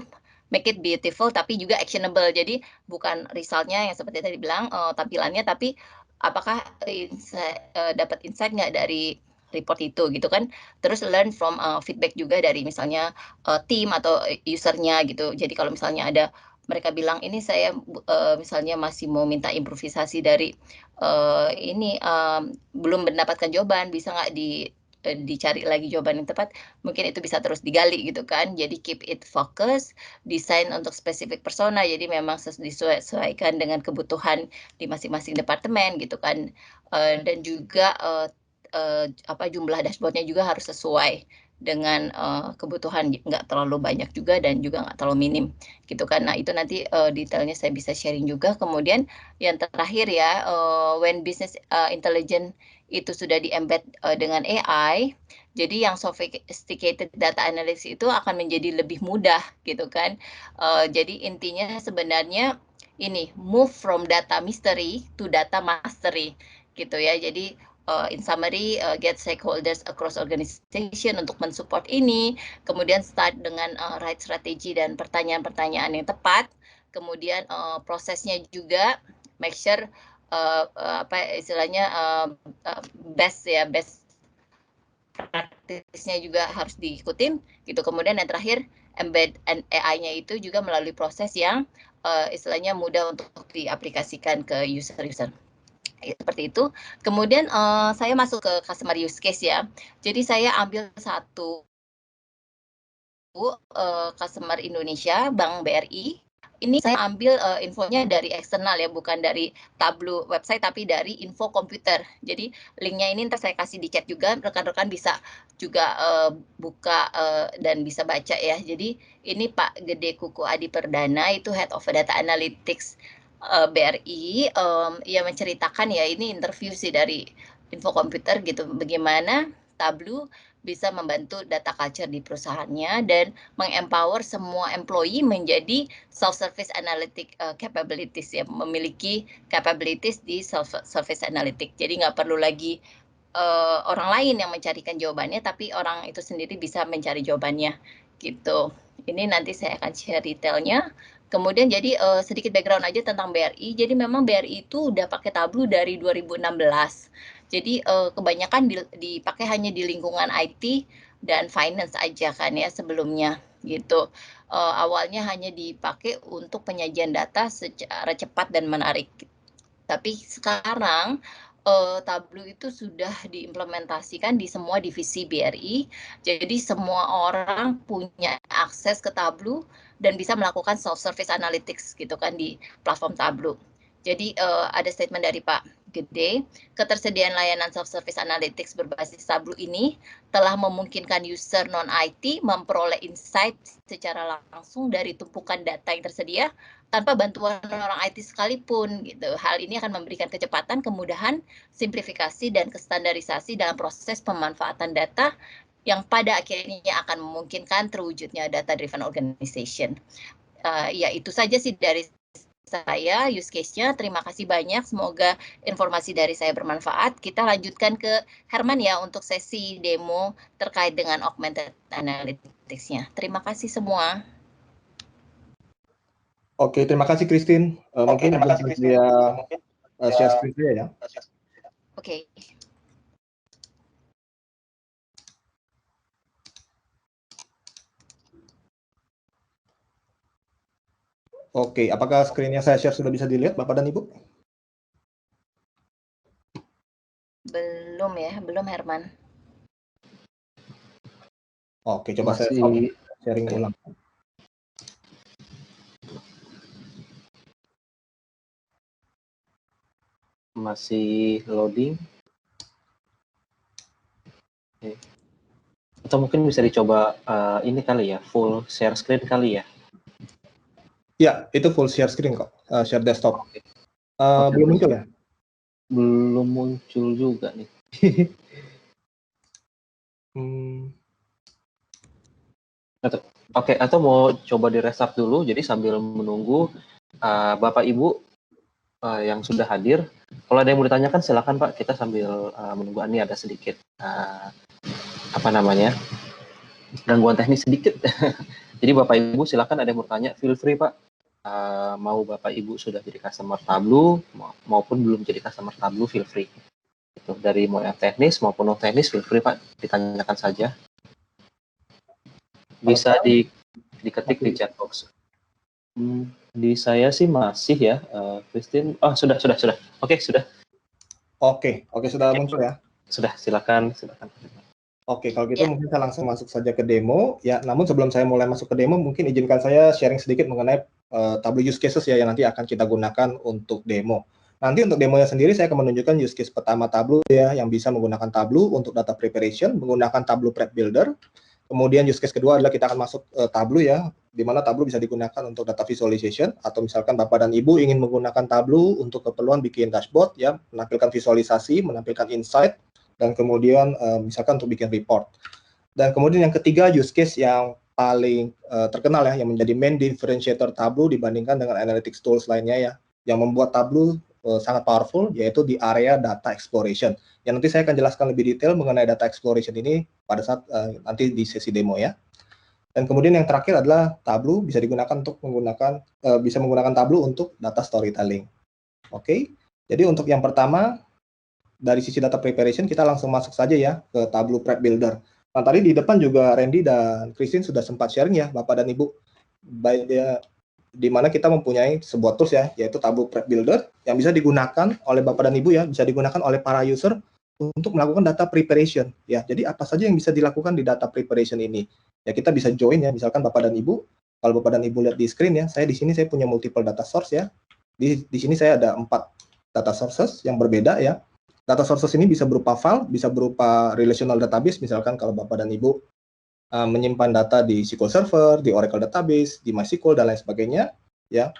make it beautiful tapi juga actionable. Jadi bukan resultnya yang seperti tadi bilang tampilannya, tapi apakah dapat insight nggak dari report itu gitu kan. Terus learn from feedback juga dari misalnya tim atau usernya gitu. Jadi kalau misalnya ada mereka bilang ini saya misalnya masih mau minta improvisasi dari ini belum mendapatkan jawaban, bisa nggak dicari lagi jawaban yang tepat, mungkin itu bisa terus digali gitu kan. Jadi keep it focus, desain untuk spesifik persona, jadi memang disesuaikan dengan kebutuhan di masing-masing departemen gitu kan. Dan juga jumlah dashboardnya juga harus sesuai dengan kebutuhan, nggak terlalu banyak juga dan juga nggak terlalu minim gitu kan. Nah itu nanti detailnya saya bisa sharing juga. Kemudian yang terakhir ya, when business intelligence itu sudah di-embed dengan AI, jadi yang sophisticated data analysis itu akan menjadi lebih mudah gitu kan. Jadi intinya sebenarnya ini move from data mystery to data mastery gitu ya. Jadi in summary, get stakeholders across organization untuk mensupport ini, kemudian start dengan right strategy dan pertanyaan-pertanyaan yang tepat, kemudian prosesnya juga make sure best praktisnya juga harus diikutin gitu. Kemudian yang terakhir embed AI-nya itu juga melalui proses yang istilahnya mudah untuk diaplikasikan ke user-user. Seperti itu. Kemudian saya masuk ke customer use case ya. Jadi saya ambil satu customer Indonesia, Bank BRI. Ini saya ambil infonya dari eksternal ya, bukan dari Tableau website, tapi dari info komputer. Jadi linknya ini ntar saya kasih di chat juga, rekan-rekan bisa juga buka dan bisa baca ya. Jadi ini Pak Gede Kuku Adi Perdana, itu Head of Data Analytics BRI, ia menceritakan ya, ini interview sih dari info komputer gitu, bagaimana Tableau bisa membantu data culture di perusahaannya dan mengempower semua employee menjadi self-service analytic capabilities ya, memiliki capabilities di self-service analytic. Jadi nggak perlu lagi orang lain yang mencarikan jawabannya, tapi orang itu sendiri bisa mencari jawabannya gitu. Ini nanti saya akan share detailnya. Kemudian jadi sedikit background aja tentang BRI. Jadi memang BRI itu udah pakai Tableau dari 2016. Jadi kebanyakan dipakai hanya di lingkungan IT dan finance aja kan ya sebelumnya gitu. Awalnya hanya dipakai untuk penyajian data secara cepat dan menarik. Tapi sekarang Tableau itu sudah diimplementasikan di semua divisi BRI. Jadi semua orang punya akses ke Tableau dan bisa melakukan self-service analytics gitu kan di platform Tableau. Jadi ada statement dari Pak Gede, ketersediaan layanan self-service analytics berbasis Tableau ini telah memungkinkan user non-IT memperoleh insight secara langsung dari tumpukan data yang tersedia tanpa bantuan orang IT sekalipun gitu. Hal ini akan memberikan kecepatan, kemudahan, simplifikasi, dan kestandarisasi dalam proses pemanfaatan data yang pada akhirnya akan memungkinkan terwujudnya data-driven organization. Ya itu saja sih dari saya use case-nya. Terima kasih banyak. Semoga informasi dari saya bermanfaat. Kita lanjutkan ke Herman ya untuk sesi demo terkait dengan augmented analytics-nya. Terima kasih semua. Oke, terima kasih Christine. Mungkin dia share screen saya ya. Oke. Oke, apakah screen-nya saya share sudah bisa dilihat Bapak dan Ibu? Belum ya, belum Herman. Oke, coba saya sharing ulang. Masih loading. Oke. Atau mungkin bisa dicoba ini kali ya, full share screen kali ya. Ya, itu full share screen kok, share desktop. Oke. Belum muncul ya? Belum muncul juga nih. Oke, atau mau coba di restart dulu, jadi sambil menunggu Bapak Ibu yang sudah hadir, kalau ada yang mau ditanyakan silakan Pak, kita sambil menunggu. Ini ada sedikit gangguan teknis sedikit. Jadi Bapak Ibu silakan, ada yang mau tanya, feel free Pak. Mau Bapak Ibu sudah jadi customer Tableau maupun belum jadi customer Tableau, feel free. Itu dari mau yang teknis maupun non teknis, feel free Pak, ditanyakan saja. Bisa diketik di chat box. Di saya sih masih ya, Christine. Oh, sudah. Oke, sudah. Oke, sudah muncul ya? Sudah, silakan. Oke, kalau gitu mungkin saya langsung masuk saja ke demo. Ya, namun sebelum saya mulai masuk ke demo, mungkin izinkan saya sharing sedikit mengenai Tableau use cases ya yang nanti akan kita gunakan untuk demo. Nanti untuk demonya sendiri saya akan menunjukkan use case pertama Tableau ya, yang bisa menggunakan Tableau untuk data preparation, menggunakan Tableau Prep Builder. Kemudian use case kedua adalah kita akan masuk Tableau ya, di mana Tableau bisa digunakan untuk data visualization, atau misalkan Bapak dan Ibu ingin menggunakan Tableau untuk keperluan bikin dashboard ya, menampilkan visualisasi, menampilkan insight, dan kemudian misalkan untuk bikin report. Dan kemudian yang ketiga use case yang paling terkenal ya, yang menjadi main differentiator Tableau dibandingkan dengan analytics tools lainnya ya, yang membuat Tableau sangat powerful, yaitu di area data exploration. Yang nanti saya akan jelaskan lebih detail mengenai data exploration ini pada saat nanti di sesi demo ya. Dan kemudian yang terakhir adalah Tableau bisa digunakan untuk menggunakan Tableau untuk data storytelling. Oke, jadi untuk yang pertama dari sisi data preparation kita langsung masuk saja ya ke Tableau Prep Builder. Nah tadi di depan juga Randy dan Christine sudah sempat sharing ya Bapak dan Ibu, di mana kita mempunyai sebuah tools ya, yaitu Tableau Prep Builder yang bisa digunakan oleh Bapak dan Ibu ya, bisa digunakan oleh para user untuk melakukan data preparation ya. Jadi apa saja yang bisa dilakukan di data preparation ini? Ya kita bisa join ya, misalkan Bapak dan Ibu, kalau Bapak dan Ibu lihat di screen ya, saya di sini saya punya multiple data source ya. Di sini saya ada 4 data sources yang berbeda ya. Data sources ini bisa berupa file, bisa berupa relational database, misalkan kalau Bapak dan Ibu menyimpan data di SQL Server, di Oracle Database, di MySQL, dan lain sebagainya. Ya.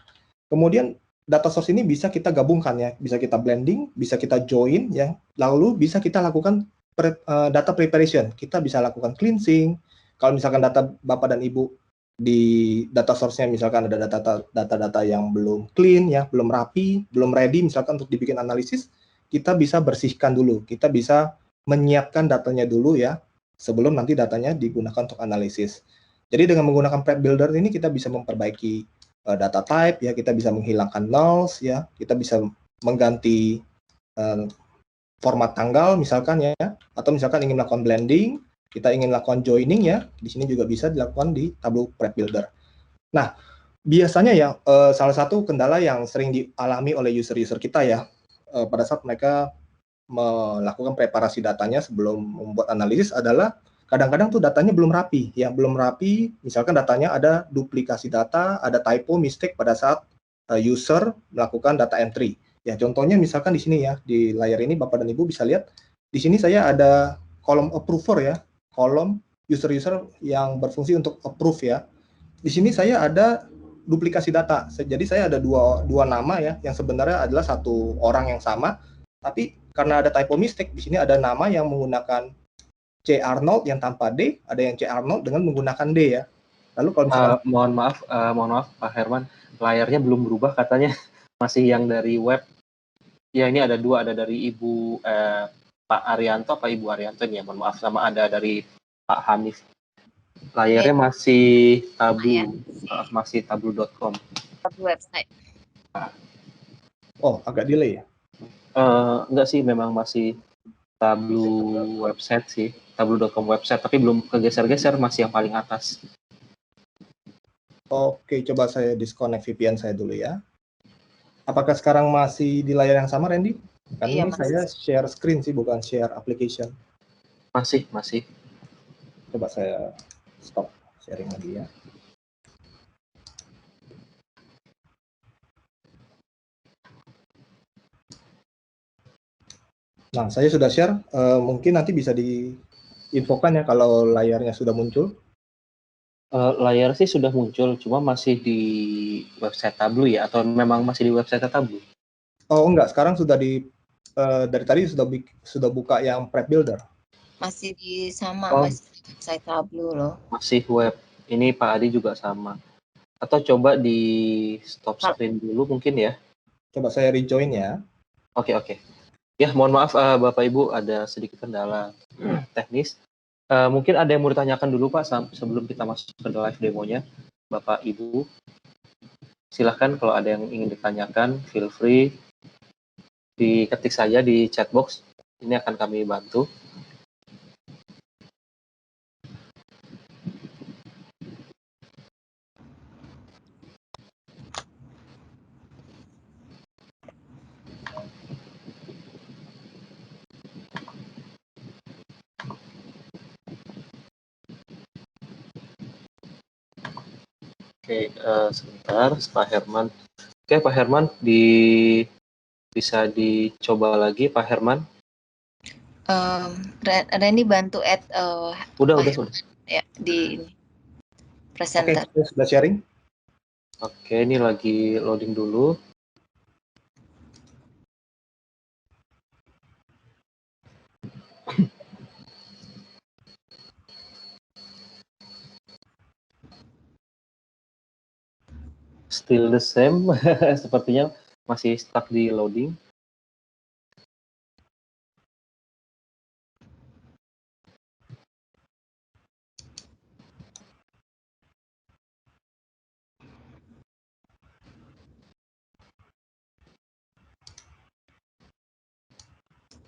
Kemudian data source ini bisa kita gabungkan ya, bisa kita blending, bisa kita join ya, lalu bisa kita lakukan data preparation. Kita bisa lakukan cleansing. Kalau misalkan data Bapak dan Ibu di data source-nya misalkan ada data-data yang belum clean ya, belum rapi, belum ready misalkan untuk dibikin analisis, kita bisa bersihkan dulu, kita bisa menyiapkan datanya dulu ya, sebelum nanti datanya digunakan untuk analisis. Jadi dengan menggunakan Prep Builder ini kita bisa memperbaiki data type ya, kita bisa menghilangkan nulls ya, kita bisa mengganti format tanggal misalkan ya, atau misalkan ingin melakukan blending, kita ingin lakukan joining ya, di sini juga bisa dilakukan di Tableau Prep Builder. Nah, biasanya ya salah satu kendala yang sering dialami oleh user-user kita ya, pada saat mereka melakukan preparasi datanya sebelum membuat analisis adalah kadang-kadang tuh datanya belum rapi ya, belum rapi, misalkan datanya ada duplikasi data, ada typo, mistake pada saat user melakukan data entry. Ya, contohnya misalkan di sini ya, di layar ini Bapak dan Ibu bisa lihat, di sini saya ada kolom approver ya, kolom user-user yang berfungsi untuk approve ya. Di sini saya ada duplikasi data, jadi saya ada dua nama ya, yang sebenarnya adalah satu orang yang sama, tapi karena ada typo mistake, di sini ada nama yang menggunakan C. Arnold yang tanpa D, ada yang C. Arnold dengan menggunakan D ya. Lalu kalau misalkan mohon maaf Pak Herman, layarnya belum berubah katanya, masih yang dari web. Ya ini ada dua, ada dari Ibu Pak Arianto, Pak Ibu Arianto ya, mohon maaf, sama ada dari Pak Hanif. Layarnya masih Tableau, masih tableau.com. Tableau website. Oh, agak delay ya? Enggak sih, memang masih Tableau website sih, tableau.com website, tapi belum kegeser-geser, masih yang paling atas. Oke, coba saya disconnect VPN saya dulu ya. Apakah sekarang masih di layar yang sama, Randy? Kan Iya, ini saya share screen sih, bukan share application. Masih. Coba saya stop sharing lagi ya. Nah, saya sudah share, mungkin nanti bisa diinfokan ya kalau layarnya sudah muncul. Layar sih sudah muncul, cuma masih di website Tableau ya, atau memang masih di website Tableau? Oh enggak, sekarang sudah dari tadi sudah buka yang Prep Builder. Masih di sama, masih di website Tableau loh. Masih web. Ini Pak Adi juga sama. Atau coba di stop screen dulu mungkin ya. Coba saya rejoin ya. Oke. Ya, mohon maaf Bapak Ibu, ada sedikit kendala teknis. Mungkin ada yang mau ditanyakan dulu Pak sebelum kita masuk ke live demonya, Bapak Ibu. Silahkan kalau ada yang ingin ditanyakan, feel free diketik saja di chat box. Ini akan kami bantu. Oke, sebentar, Pak Herman. Oke, Pak Herman, bisa dicoba lagi, Pak Herman. Randy bantu add. Udah. Ya, di presenter. Oke, sudah sharing. Oke, ini lagi loading dulu. Still the same, sepertinya masih stuck di loading.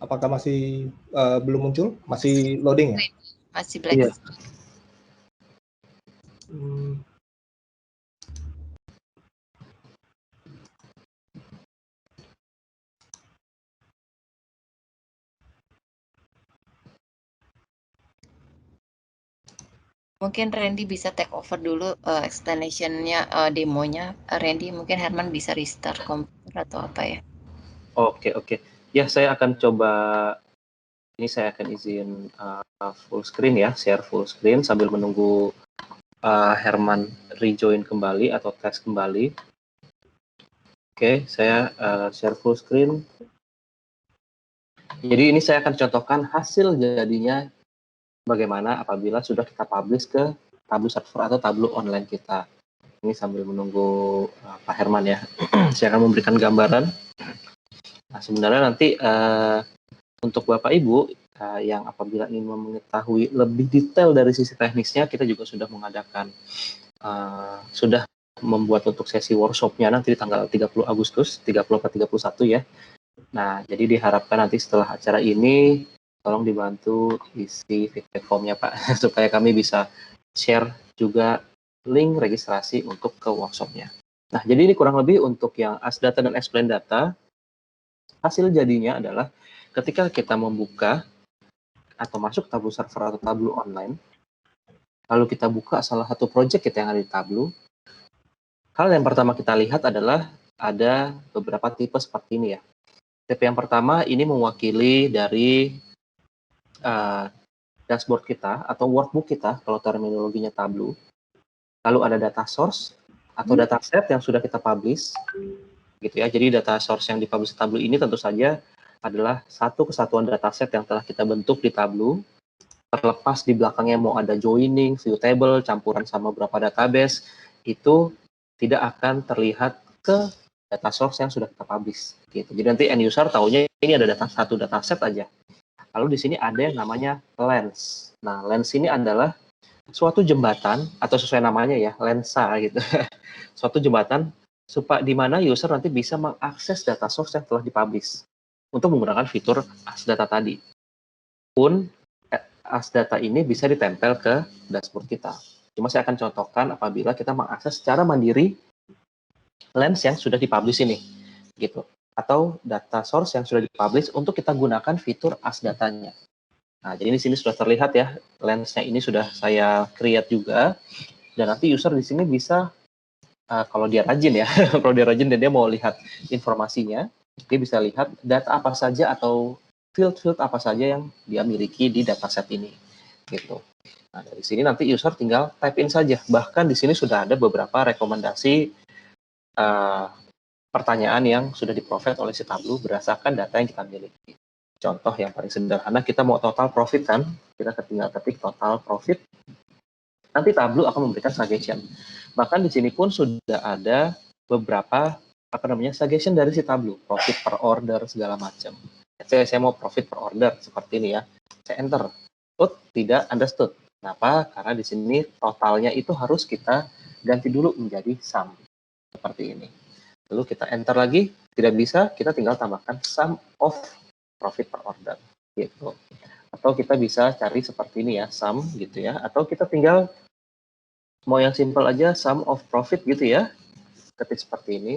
Apakah masih belum muncul? Masih loading ya? Masih black. Iya. Mungkin Randy bisa take over dulu explanation-nya, demonya. Randy, mungkin Herman bisa restart komputer atau apa ya? Oke. Ya, saya akan coba. Ini saya akan izin full screen ya, share full screen sambil menunggu Herman rejoin kembali atau tes kembali. Oke, saya share full screen. Jadi ini saya akan contohkan hasil jadinya bagaimana apabila sudah kita publish ke Tableau server atau Tableau online kita. Ini sambil menunggu Pak Herman ya. Saya akan memberikan gambaran. Nah, sebenarnya nanti untuk Bapak Ibu yang apabila ingin mengetahui lebih detail dari sisi teknisnya, kita juga sudah mengadakan, sudah membuat untuk sesi workshopnya nanti di tanggal 30 Agustus, 30 atau 31 ya. Nah, jadi diharapkan nanti setelah acara ini, tolong dibantu isi feedback formnya Pak, supaya kami bisa share juga link registrasi untuk ke workshopnya. Nah, jadi ini kurang lebih untuk yang Asdata dan Explain Data. Hasil jadinya adalah ketika kita membuka atau masuk Tableau server atau Tableau online, lalu kita buka salah satu project kita yang ada di Tableau, hal yang pertama kita lihat adalah ada beberapa tipe seperti ini ya. Tipe yang pertama ini mewakili dari dashboard kita atau workbook kita kalau terminologinya Tableau. Lalu ada data source atau dataset yang sudah kita publish, gitu ya. Jadi data source yang dipublish di Tableau ini tentu saja adalah satu kesatuan dataset yang telah kita bentuk di Tableau. Terlepas di belakangnya mau ada joining, view table, campuran sama beberapa database, itu tidak akan terlihat ke data source yang sudah kita publish. Gitu. Jadi nanti end user taunya ini ada satu dataset aja. Lalu di sini ada yang namanya lens. Nah, lens ini adalah suatu jembatan atau sesuai namanya ya, lensa gitu. Suatu jembatan supaya di mana user nanti bisa mengakses data source yang telah dipublish untuk menggunakan fitur Asdata tadi. Pun Asdata ini bisa ditempel ke dashboard kita. Cuma saya akan contohkan apabila kita mengakses secara mandiri lens yang sudah dipublish ini, gitu. Atau data source yang sudah dipublish untuk kita gunakan fitur Asdatanya. Nah, jadi di sini sudah terlihat ya, lensnya ini sudah saya create juga, dan nanti user di sini bisa, kalau dia rajin ya, kalau dia rajin dan dia mau lihat informasinya, dia bisa lihat data apa saja atau field-field apa saja yang dia miliki di dataset ini, gitu. Nah, dari sini nanti user tinggal type in saja. Bahkan di sini sudah ada beberapa rekomendasi pertanyaan yang sudah di-provide oleh si Tableau berdasarkan data yang kita miliki. Contoh yang paling sederhana, kita mau total profit kan, kita tinggal ketik total profit, nanti Tableau akan memberikan suggestion. Bahkan di sini pun sudah ada beberapa suggestion dari si Tableau, profit per order segala macam. Saya mau profit per order seperti ini ya, saya enter, tidak understood. Kenapa? Karena di sini totalnya itu harus kita ganti dulu menjadi sum seperti ini. Lalu kita enter lagi, tidak bisa, kita tinggal tambahkan sum of profit per order gitu. Atau kita bisa cari seperti ini ya, sum gitu ya, atau kita tinggal mau yang simple aja sum of profit gitu ya. Ketik seperti ini,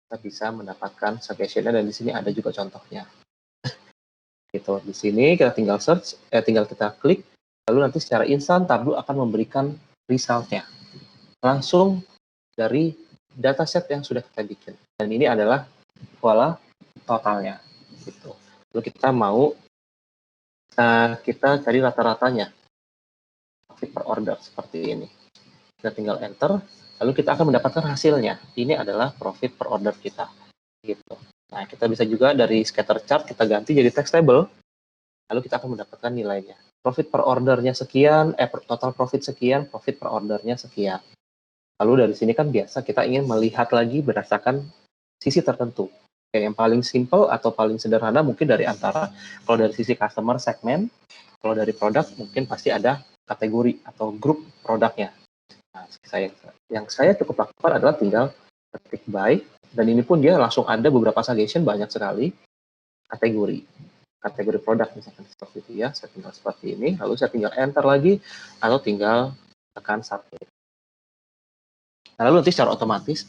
kita bisa mendapatkan suggestion-nya dan di sini ada juga contohnya. Gitu. Di sini kita tinggal search, tinggal kita klik, lalu nanti secara instan Tableau akan memberikan result-nya. Langsung dari dataset yang sudah kita bikin. Dan ini adalah voila totalnya gitu. Lalu kita mau kita cari rata-ratanya profit per order seperti ini. Kita tinggal enter, lalu kita akan mendapatkan hasilnya. Ini adalah profit per order kita. Gitu. Nah, kita bisa juga dari scatter chart kita ganti jadi text table, lalu kita akan mendapatkan nilainya. Profit per ordernya sekian, total profit sekian, profit per ordernya sekian. Lalu dari sini kan biasa kita ingin melihat lagi berdasarkan sisi tertentu. Yang paling simple atau paling sederhana mungkin dari antara, kalau dari sisi customer segment, kalau dari produk mungkin pasti ada kategori atau grup produknya. Nah, yang saya cukup lakukan adalah tinggal ketik by, dan ini pun dia langsung ada beberapa suggestion banyak sekali kategori produk misalkan seperti itu ya. Saya tinggal seperti ini, lalu saya tinggal enter lagi atau tinggal tekan submit. Nah, lalu nanti secara otomatis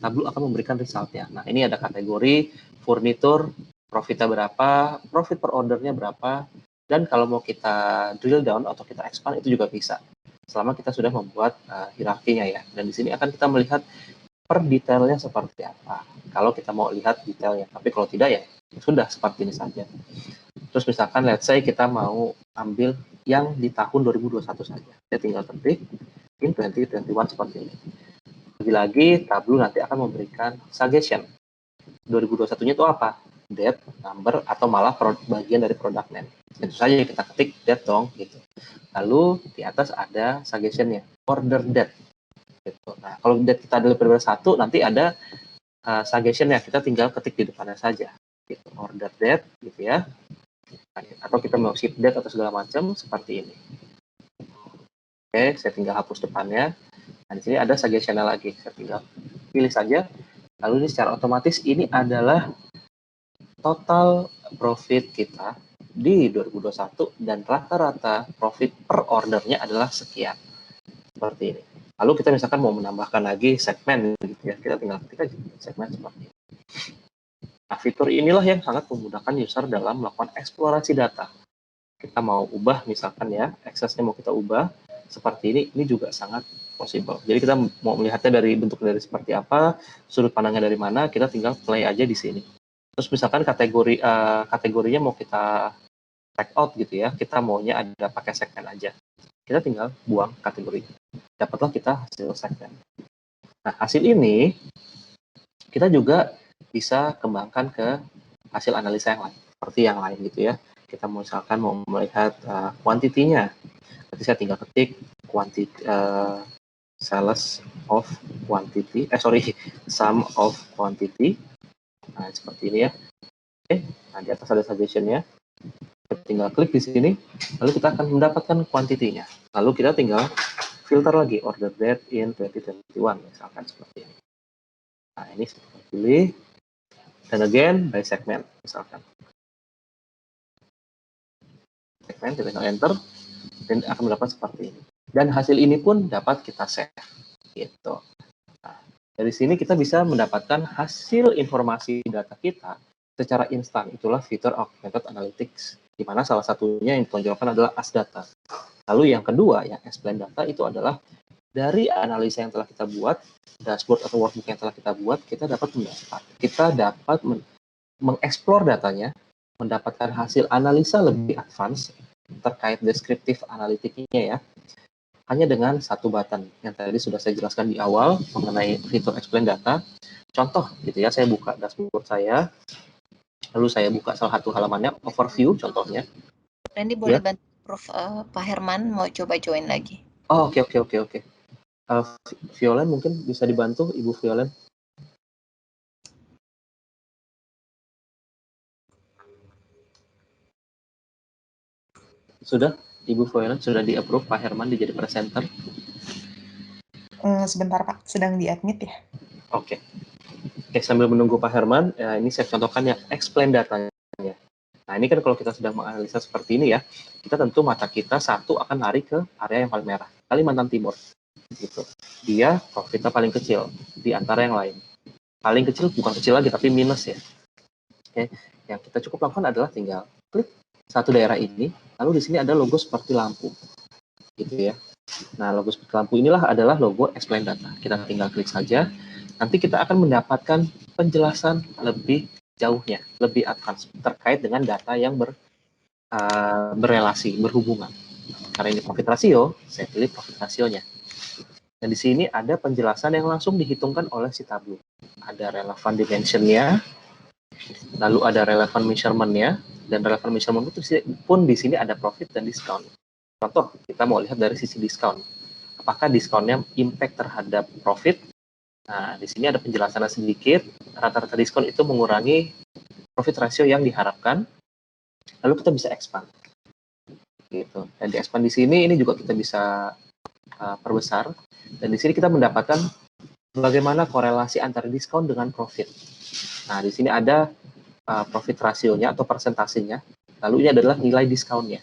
Tableau akan memberikan resultnya. Nah, ini ada kategori furnitur, profitnya berapa, profit per ordernya berapa, dan kalau mau kita drill down atau kita expand itu juga bisa. Selama kita sudah membuat hierarkinya ya. Dan di sini akan kita melihat per detailnya seperti apa. Kalau kita mau lihat detailnya, tapi kalau tidak ya sudah seperti ini saja. Terus misalkan let's say kita mau ambil yang di tahun 2021 saja. Saya tinggal ketik in 2021 seperti ini. Lagi-lagi Tableau nanti akan memberikan suggestion. 2021-nya itu apa? Date, number, atau malah bagian dari product name. Tentu saja kita ketik date dong, gitu. Lalu di atas ada suggestion-nya, order date. Gitu. Nah, kalau date kita adalah berbeda 1, nanti ada suggestion-nya, kita tinggal ketik di depannya saja. Gitu. Order date, gitu ya. Atau kita mau ship date atau segala macam seperti ini. Oke, saya tinggal hapus depannya. Nah, di sini ada suggestion lagi. Saya tinggal pilih saja. Lalu ini secara otomatis ini adalah total profit kita di 2021 dan rata-rata profit per ordernya adalah sekian. Seperti ini. Lalu kita misalkan mau menambahkan lagi segmen gitu ya, kita tinggal ketik aja segmen seperti ini. Nah, fitur inilah yang sangat memudahkan user dalam melakukan eksplorasi data. Kita mau ubah misalkan ya, aksesnya mau kita ubah seperti ini juga sangat possible. Jadi kita mau melihatnya dari bentuk dari seperti apa, sudut pandangnya dari mana, kita tinggal play aja di sini. Terus misalkan kategorinya mau kita take out gitu ya, kita maunya ada pakai segmen aja. Kita tinggal buang kategori. Dapatlah kita hasil segmen. Nah, hasil ini kita juga bisa kembangkan ke hasil analisa yang lain, seperti yang lain gitu ya. Kita misalkan mau melihat kuantitinya. Nanti saya tinggal ketik sales of quantity, sum of quantity. Nah, seperti ini ya. Oke, nah di atas ada suggestion-nya. Kita tinggal klik di sini, lalu kita akan mendapatkan kuantitinya. Lalu kita tinggal filter lagi order date in 2021 misalkan seperti ini. Nah, ini kita pilih dan again by segment misalkan. Segmen kita tinggal enter dan akan mendapat seperti ini. Dan hasil ini pun dapat kita save gitu. Nah, dari sini kita bisa mendapatkan hasil informasi data kita secara instan. Itulah fitur augmented analytics, di mana salah satunya yang ditonjolkan adalah as data. Lalu yang kedua, yang explain data itu adalah dari analisa yang telah kita buat, dashboard atau workbook yang telah kita buat, kita dapat mengeksplor datanya, mendapatkan hasil analisa lebih advance terkait deskriptif analitiknya ya, hanya dengan satu button yang tadi sudah saya jelaskan di awal mengenai fitur explain data. Contoh gitu ya, saya buka dashboard saya, lalu saya buka salah satu halamannya, overview contohnya. Randy boleh bantu Prof Pak Herman mau coba join lagi. Oh, oke. Violen mungkin bisa dibantu, Ibu Violen. Sudah, Ibu Violen sudah di-approve Pak Herman jadi presenter. Sebentar Pak, sedang di-admit ya. Oke, sambil menunggu Pak Herman, ini saya contohkan ya, explain datanya. Nah, ini kan kalau kita sedang menganalisa seperti ini ya, kita tentu mata kita satu akan lari ke area yang paling merah, Kalimantan Timur. Gitu. Dia profitnya paling kecil di antara yang lain. Paling kecil bukan kecil lagi, tapi minus ya. Oke, yang kita cukup lakukan adalah tinggal klik satu daerah ini, lalu di sini ada logo seperti lampu. Gitu ya. Nah, logo seperti lampu inilah adalah logo explain data. Kita tinggal klik saja. Nanti kita akan mendapatkan penjelasan lebih jauhnya, lebih advance terkait dengan data yang berrelasi, berhubungan. Karena ini profit ratio, saya pilih profit rasionya. Dan di sini ada penjelasan yang langsung dihitungkan oleh si Tableau. Ada relevant dimension-nya, lalu ada relevant measurement-nya, dan relevant measurement pun di sini ada profit dan discount. Contoh, kita mau lihat dari sisi diskon. Apakah diskonnya impact terhadap profit? Nah, di sini ada penjelasannya sedikit. Rata-rata diskon itu mengurangi profit ratio yang diharapkan. Lalu kita bisa expand. Gitu. Dan di expand di sini ini juga kita bisa perbesar. Dan di sini kita mendapatkan bagaimana korelasi antara diskon dengan profit. Nah, di sini ada profit rasionya atau persentasenya. Lalu ini adalah nilai diskonnya.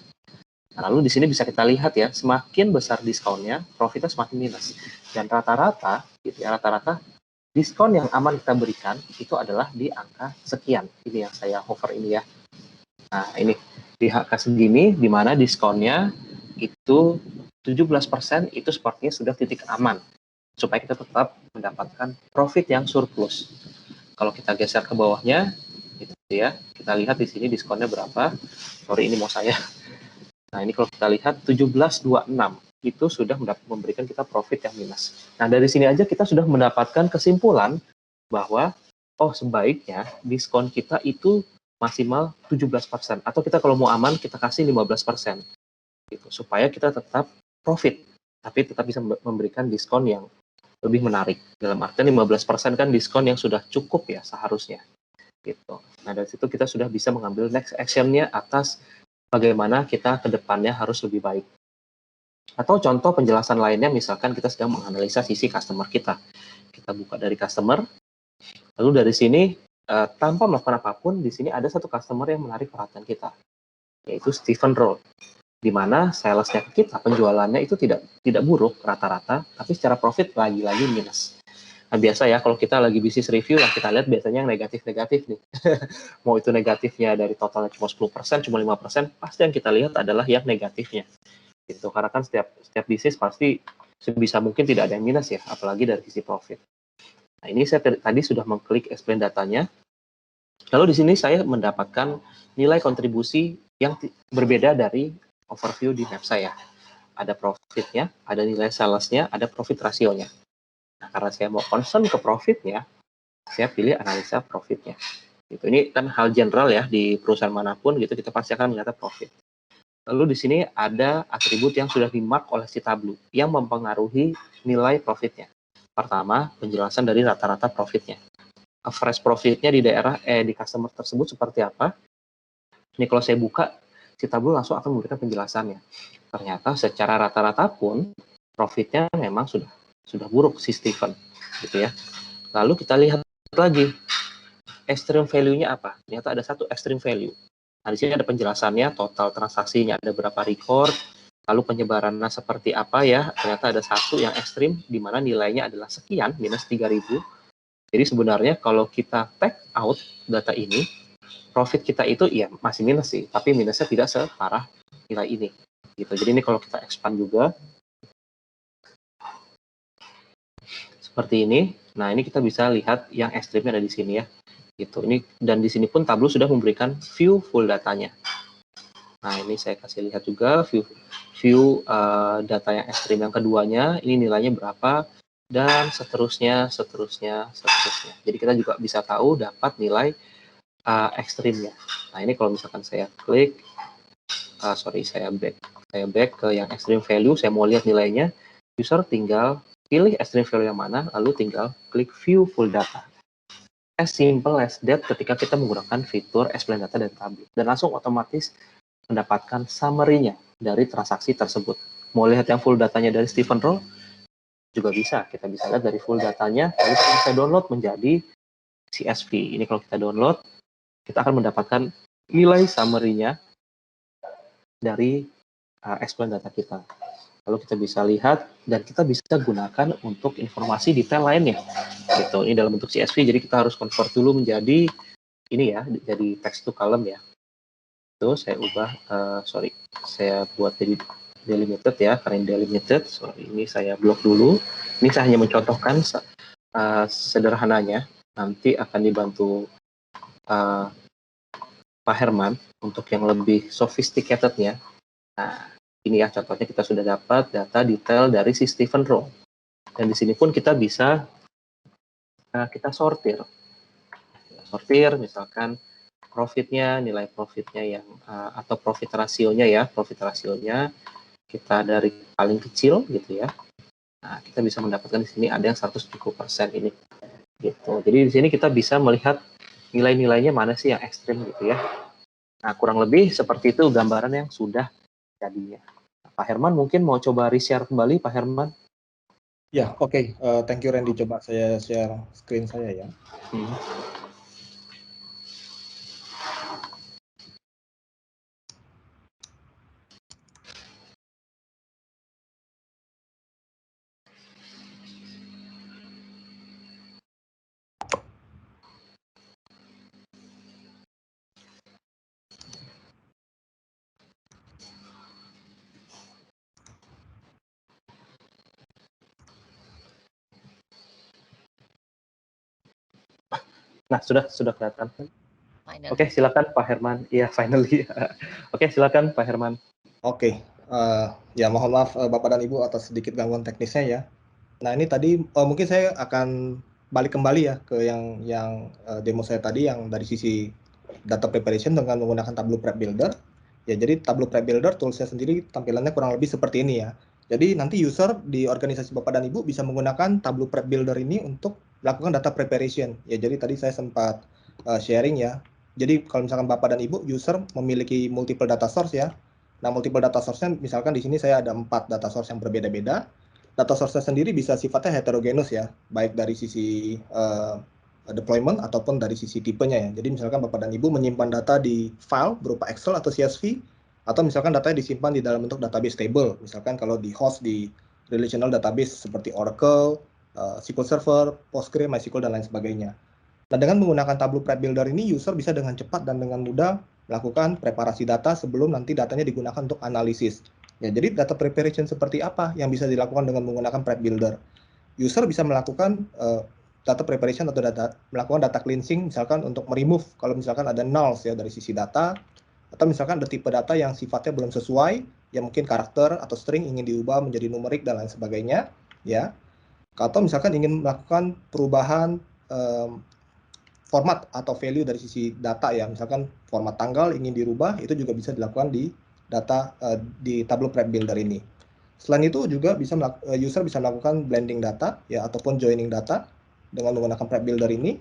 Nah, lalu di sini bisa kita lihat ya, semakin besar diskonnya, profitnya semakin minus. Dan rata-rata, gitu ya, rata-rata diskon yang aman kita berikan itu adalah di angka sekian. Ini yang saya hover ini ya. Nah, ini di angka segini, di mana diskonnya itu 17% itu sepertinya sudah titik aman. Supaya kita tetap mendapatkan profit yang surplus. Kalau kita geser ke bawahnya, gitu ya, kita lihat di sini diskonnya berapa. Sorry, ini mau saya. Nah, ini kalau kita lihat 17,26 itu sudah memberikan kita profit yang minus. Nah, dari sini aja kita sudah mendapatkan kesimpulan bahwa sebaiknya diskon kita itu maksimal 17%, atau kita kalau mau aman kita kasih 15%. Gitu, supaya kita tetap profit, tapi tetap bisa memberikan diskon yang lebih menarik. Dalam artian 15% kan diskon yang sudah cukup ya seharusnya. gitu. Nah dari situ kita sudah bisa mengambil next action-nya atas bagaimana kita ke depannya harus lebih baik. Atau contoh penjelasan lainnya, misalkan kita sedang menganalisa sisi customer kita. Kita buka dari customer, lalu dari sini tanpa melakukan apapun, di sini ada satu customer yang menarik perhatian kita, yaitu Stephen Roll, di mana salesnya ke kita, penjualannya itu tidak buruk rata-rata, tapi secara profit lagi-lagi minus. Nah biasa ya kalau kita lagi bisnis review yang kita lihat biasanya yang negatif-negatif nih. Mau itu negatifnya dari totalnya cuma 10%, cuma 5%, pasti yang kita lihat adalah yang negatifnya. Gitu. Karena kan setiap bisnis pasti sebisa mungkin tidak ada yang minus ya, apalagi dari sisi profit. Nah ini saya tadi sudah mengklik explain datanya. Lalu di sini saya mendapatkan nilai kontribusi yang berbeda dari overview di map saya. Ada profitnya, ada nilai salesnya, ada profit rasionya. Nah, karena saya mau concern ke profitnya, saya pilih analisa profitnya. Gitu. Ini kan hal general ya di perusahaan manapun gitu kita pasti akan melihat profit. Lalu di sini ada atribut yang sudah di-mark oleh si Tableau yang mempengaruhi nilai profitnya. Pertama, penjelasan dari rata-rata profitnya. Average profitnya di daerah di customer tersebut seperti apa? Ini kalau saya buka, si Tableau langsung akan memberikan penjelasannya. Ternyata secara rata-rata pun profitnya memang sudah buruk si Stephen, gitu ya. Lalu kita lihat lagi extreme value-nya apa? Ternyata ada satu extreme value. Nah, di sini ada penjelasannya, total transaksinya ada berapa record, lalu penyebarannya seperti apa ya. Ternyata ada satu yang ekstrim, di mana nilainya adalah sekian, minus 3.000. Jadi sebenarnya kalau kita take out data ini, profit kita itu ya masih minus sih, tapi minusnya tidak separah nilai ini. Gitu. Jadi ini kalau kita expand juga, seperti ini. Nah, ini kita bisa lihat yang ekstrimnya ada di sini ya. Gitu. Ini dan di sini pun Tableau sudah memberikan view full datanya. Nah, ini saya kasih lihat juga view data yang ekstrim yang keduanya, ini nilainya berapa dan seterusnya. Jadi kita juga bisa tahu dapat nilai ekstrimnya. Nah, ini kalau misalkan saya klik saya back ke yang extreme value, saya mau lihat nilainya, user tinggal pilih extreme value yang mana, lalu tinggal klik view full data. As simple as that ketika kita menggunakan fitur explain data dari Tableau. Dan langsung otomatis mendapatkan summary-nya dari transaksi tersebut. Mau lihat yang full datanya dari Stephen Roll, juga bisa. Kita bisa lihat dari full datanya, lalu kita bisa download menjadi CSV. Ini kalau kita download, kita akan mendapatkan nilai summary-nya dari explain data kita. Lalu kita bisa lihat dan kita bisa gunakan untuk informasi detail lainnya. Gitu. Ini dalam bentuk CSV, jadi kita harus convert dulu menjadi ini ya, jadi text to column ya. Itu saya ubah, saya buat jadi delimited ya, karena delimited. Ini saya blok dulu. Ini saya hanya mencontohkan sederhananya. Nanti akan dibantu Pak Herman untuk yang lebih sophisticated-nya. Nah, ini ya contohnya kita sudah dapat data detail dari si Stephen Roll. Dan di sini pun kita bisa kita sortir. Misalkan profitnya, nilai profitnya yang atau profit rasionya ya, kita dari paling kecil gitu ya. Nah, kita bisa mendapatkan di sini ada yang 170% ini. Gitu. Jadi di sini kita bisa melihat nilai-nilainya mana sih yang ekstrim gitu ya. Nah, kurang lebih seperti itu gambaran yang sudah jadinya. Pak Herman mungkin mau coba reshare kembali, Pak Herman? Ya, oke. Thank you Randy. Coba saya share screen saya ya. Nah, sudah kelihatan. Oke, silakan Pak Herman. Iya, finally. Oke, silakan Pak Herman. Oke, ya mohon maaf Bapak dan Ibu atas sedikit gangguan teknisnya ya. Nah, ini tadi mungkin saya akan balik kembali ya ke yang demo saya tadi yang dari sisi data preparation dengan menggunakan Tableau Prep Builder. Ya, jadi Tableau Prep Builder toolsnya sendiri tampilannya kurang lebih seperti ini ya. Jadi nanti user di organisasi Bapak dan Ibu bisa menggunakan Tableau Prep Builder ini untuk melakukan data preparation. Ya, jadi tadi saya sempat sharing ya. Jadi kalau misalkan Bapak dan Ibu user memiliki multiple data source ya. Nah, multiple data source-nya misalkan di sini saya ada 4 data source yang berbeda-beda. Data source-nya sendiri bisa sifatnya heterogeneous ya, baik dari sisi deployment ataupun dari sisi tipenya ya. Jadi misalkan Bapak dan Ibu menyimpan data di file berupa Excel atau CSV, atau misalkan datanya disimpan di dalam bentuk database table. Misalkan kalau di host di relational database seperti Oracle, SQL Server, Postgre, MySQL, dan lain sebagainya. Nah, dengan menggunakan Tableau Prep Builder ini, user bisa dengan cepat dan dengan mudah melakukan preparasi data sebelum nanti datanya digunakan untuk analisis. Ya, jadi data preparation seperti apa yang bisa dilakukan dengan menggunakan Prep Builder? User bisa melakukan data preparation atau melakukan data cleansing, misalkan untuk remove kalau misalkan ada nulls ya dari sisi data, atau misalkan ada tipe data yang sifatnya belum sesuai, yang mungkin karakter atau string ingin diubah menjadi numerik dan lain sebagainya, ya. Atau misalkan ingin melakukan perubahan format atau value dari sisi data ya, misalkan format tanggal ingin dirubah, itu juga bisa dilakukan di data di Tableau Prep Builder ini. Selain itu juga bisa user bisa melakukan blending data ya ataupun joining data dengan menggunakan Prep Builder ini.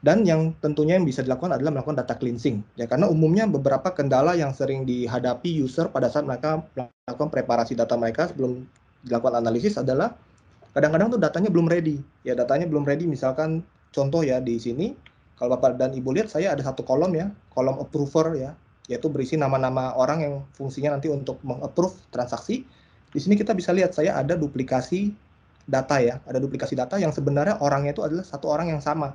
Dan yang tentunya yang bisa dilakukan adalah melakukan data cleansing ya, karena umumnya beberapa kendala yang sering dihadapi user pada saat mereka melakukan preparasi data mereka sebelum dilakukan analisis adalah kadang-kadang tuh datanya belum ready ya, datanya belum ready. Misalkan contoh ya di sini, kalau Bapak dan Ibu lihat saya ada satu kolom ya, kolom approver ya, yaitu berisi nama-nama orang yang fungsinya nanti untuk meng-approve transaksi. Di sini kita bisa lihat saya ada duplikasi data ya, ada duplikasi data yang sebenarnya orangnya itu adalah satu orang yang sama.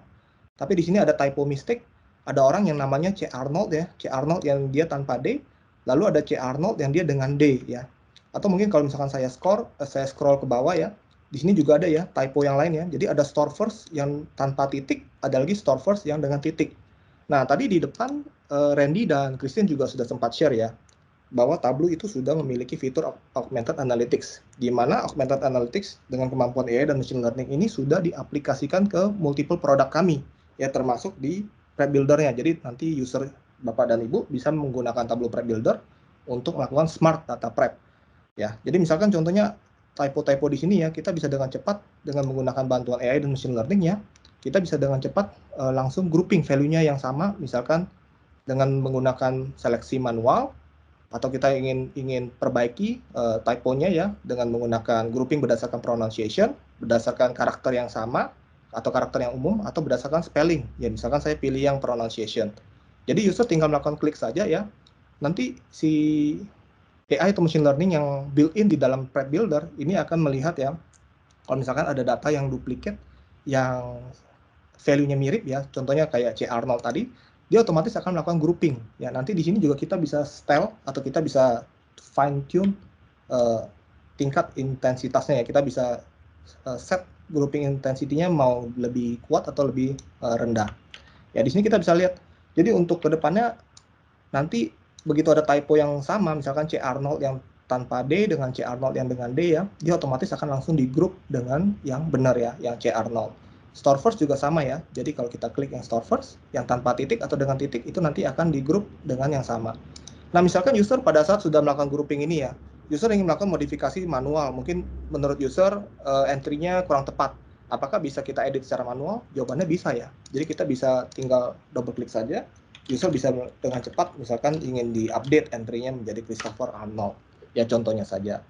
Tapi di sini ada typo mistake, ada orang yang namanya C. Arnold ya, C. Arnold yang dia tanpa D, lalu ada C. Arnold yang dia dengan D ya. Atau mungkin kalau misalkan saya scroll ke bawah ya, di sini juga ada ya typo yang lain ya. Jadi ada store first yang tanpa titik, ada lagi store first yang dengan titik. Nah, tadi di depan Randy dan Christine juga sudah sempat share ya, bahwa Tableau itu sudah memiliki fitur Augmented Analytics, di mana Augmented Analytics dengan kemampuan AI dan Machine Learning ini sudah diaplikasikan ke multiple produk kami, ya termasuk di Prep Builder-nya. Jadi nanti user Bapak dan Ibu bisa menggunakan Tableau Prep Builder untuk melakukan Smart Data Prep. Ya, jadi misalkan contohnya typo-typo di sini ya, kita bisa dengan cepat dengan menggunakan bantuan AI dan Machine Learning ya, kita bisa dengan cepat langsung grouping value-nya yang sama, misalkan dengan menggunakan seleksi manual, atau kita ingin perbaiki typo-nya ya dengan menggunakan grouping berdasarkan pronunciation, berdasarkan karakter yang sama atau karakter yang umum, atau berdasarkan spelling ya, misalkan saya pilih yang pronunciation. Jadi user tinggal melakukan klik saja ya, nanti si AI atau machine learning yang built-in di dalam Prep Builder ini akan melihat ya, kalau misalkan ada data yang duplicate yang value-nya mirip ya, contohnya kayak C. Arnold tadi, dia otomatis akan melakukan grouping. Ya, nanti di sini juga kita bisa style atau kita bisa fine tune tingkat intensitasnya ya. Kita bisa set grouping intensity-nya mau lebih kuat atau lebih rendah. Ya, di sini kita bisa lihat. Jadi untuk kedepannya nanti begitu ada typo yang sama, misalkan C. Arnold yang tanpa D dengan C. Arnold yang dengan D ya, dia otomatis akan langsung di group dengan yang benar ya, yang C. Arnold. Store first juga sama ya, jadi kalau kita klik yang store first, yang tanpa titik atau dengan titik, itu nanti akan di group dengan yang sama. Nah, misalkan user pada saat sudah melakukan grouping ini ya, user ingin melakukan modifikasi manual, mungkin menurut user entry-nya kurang tepat. Apakah bisa kita edit secara manual? Jawabannya bisa ya. Jadi kita bisa tinggal double klik saja, user bisa dengan cepat misalkan ingin di-update entry-nya menjadi Christopher Arnold. Ya contohnya saja.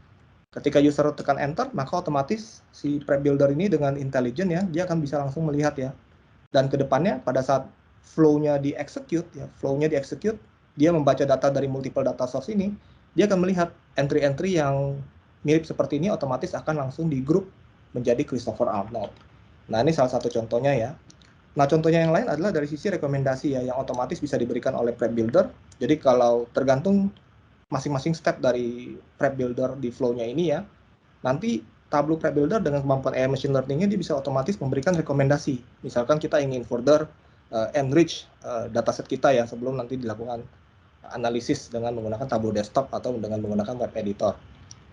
Ketika user tekan enter, maka otomatis si Prep Builder ini dengan intelligent ya, dia akan bisa langsung melihat ya. Dan kedepannya pada saat flow-nya di-execute, ya, dia membaca data dari multiple data source ini, dia akan melihat entry-entry yang mirip seperti ini otomatis akan langsung di group menjadi Christopher Arnold. Nah, ini salah satu contohnya ya. Nah, contohnya yang lain adalah dari sisi rekomendasi ya, yang otomatis bisa diberikan oleh Prep Builder. Jadi kalau tergantung masing-masing step dari Prep Builder di flow-nya ini ya, nanti Tableau Prep Builder dengan kemampuan AI Machine Learning-nya dia bisa otomatis memberikan rekomendasi. Misalkan kita ingin further enrich dataset kita ya sebelum nanti dilakukan analisis dengan menggunakan Tableau Desktop atau dengan menggunakan Web Editor.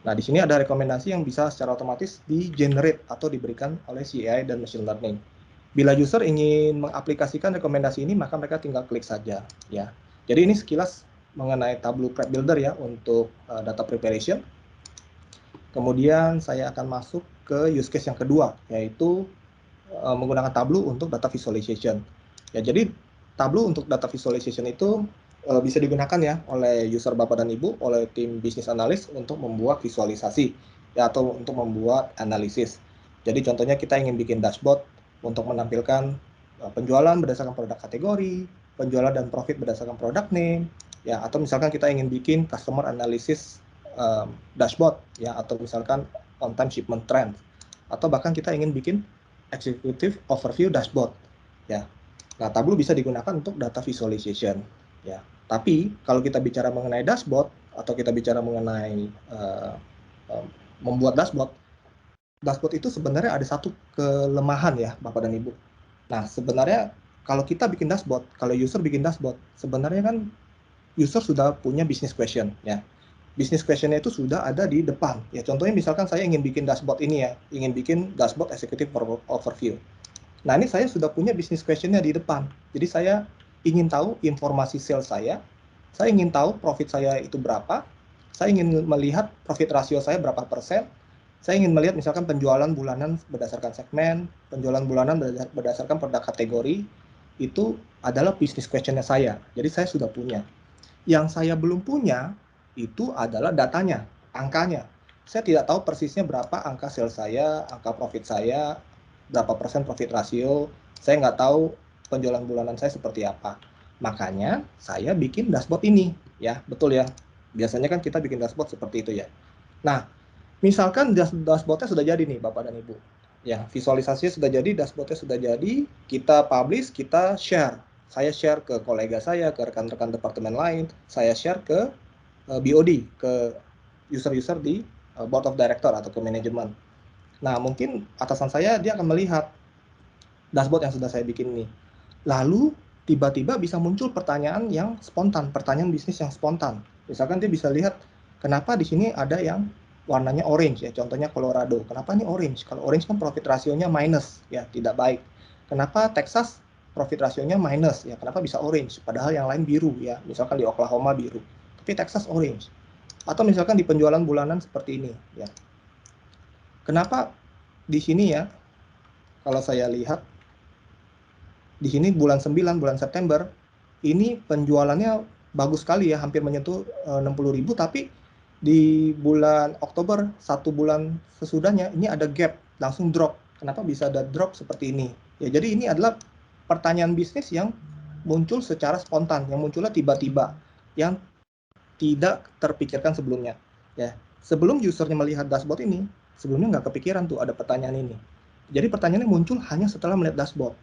Nah, di sini ada rekomendasi yang bisa secara otomatis di-generate atau diberikan oleh si AI dan Machine Learning. Bila user ingin mengaplikasikan rekomendasi ini, maka mereka tinggal klik saja ya. Jadi ini sekilas mengenai Tableau Prep Builder ya untuk data preparation. Kemudian saya akan masuk ke use case yang kedua, yaitu menggunakan Tableau untuk data visualization. Ya, jadi Tableau untuk data visualization itu bisa digunakan ya oleh user Bapak dan Ibu, oleh tim bisnis analis untuk membuat visualisasi ya, atau untuk membuat analisis. Jadi contohnya kita ingin bikin dashboard untuk menampilkan penjualan berdasarkan produk kategori, penjualan dan profit berdasarkan product name, ya, atau misalkan kita ingin bikin customer analysis dashboard ya, atau misalkan on time shipment trend, atau bahkan kita ingin bikin executive overview dashboard ya. Nah, Tableau bisa digunakan untuk data visualization ya. Tapi kalau kita bicara mengenai dashboard atau kita bicara mengenai membuat dashboard itu sebenarnya ada satu kelemahan ya Bapak dan Ibu. Nah, sebenarnya kalau kita bikin dashboard, kalau user bikin dashboard, sebenarnya kan user sudah punya business question ya. Business questionnya itu sudah ada di depan ya. Contohnya misalkan saya ingin bikin dashboard ini ya, ingin bikin dashboard executive overview. Nah, ini saya sudah punya business questionnya di depan. Jadi saya ingin tahu informasi sales saya ingin tahu profit saya itu berapa, saya ingin melihat profit rasio saya berapa persen, saya ingin melihat misalkan penjualan bulanan berdasarkan segmen, penjualan bulanan berdasarkan produk kategori, itu adalah business questionnya saya. Jadi saya sudah punya. Yang saya belum punya itu adalah datanya, angkanya. Saya tidak tahu persisnya berapa angka sales saya, angka profit saya, berapa persen profit rasio, saya nggak tahu penjualan bulanan saya seperti apa. Makanya saya bikin dashboard ini, ya, betul ya. Biasanya kan kita bikin dashboard seperti itu ya. Nah, misalkan dashboardnya sudah jadi nih Bapak dan Ibu. Ya, visualisasinya sudah jadi, dashboardnya sudah jadi, kita publish, kita share. Saya share ke kolega saya, ke rekan-rekan departemen lain, saya share ke BOD, ke user-user di board of director atau ke manajemen. Nah, mungkin atasan saya dia akan melihat dashboard yang sudah saya bikin ini. Lalu tiba-tiba bisa muncul pertanyaan yang spontan, pertanyaan bisnis yang spontan. Misalkan dia bisa lihat kenapa di sini ada yang warnanya orange ya, contohnya Colorado. Kenapa ini orange? Kalau orange kan profit rasionya minus ya, tidak baik. Kenapa Texas profit rasionya minus ya? Kenapa bisa orange? Padahal yang lain biru ya. Misalkan di Oklahoma biru, tapi Texas orange. Atau misalkan di penjualan bulanan seperti ini ya. Kenapa di sini ya, kalau saya lihat, di sini bulan 9, bulan September, ini penjualannya bagus sekali ya, hampir menyentuh 60.000, tapi di bulan Oktober, 1 bulan sesudahnya, ini ada gap, langsung drop. Kenapa bisa ada drop seperti ini? Ya, jadi ini adalah pertanyaan bisnis yang muncul secara spontan, yang munculnya tiba-tiba, yang tidak terpikirkan sebelumnya. Ya, sebelum usernya melihat dashboard ini, sebelumnya nggak kepikiran tuh ada pertanyaan ini. Jadi pertanyaannya muncul hanya setelah melihat dashboard.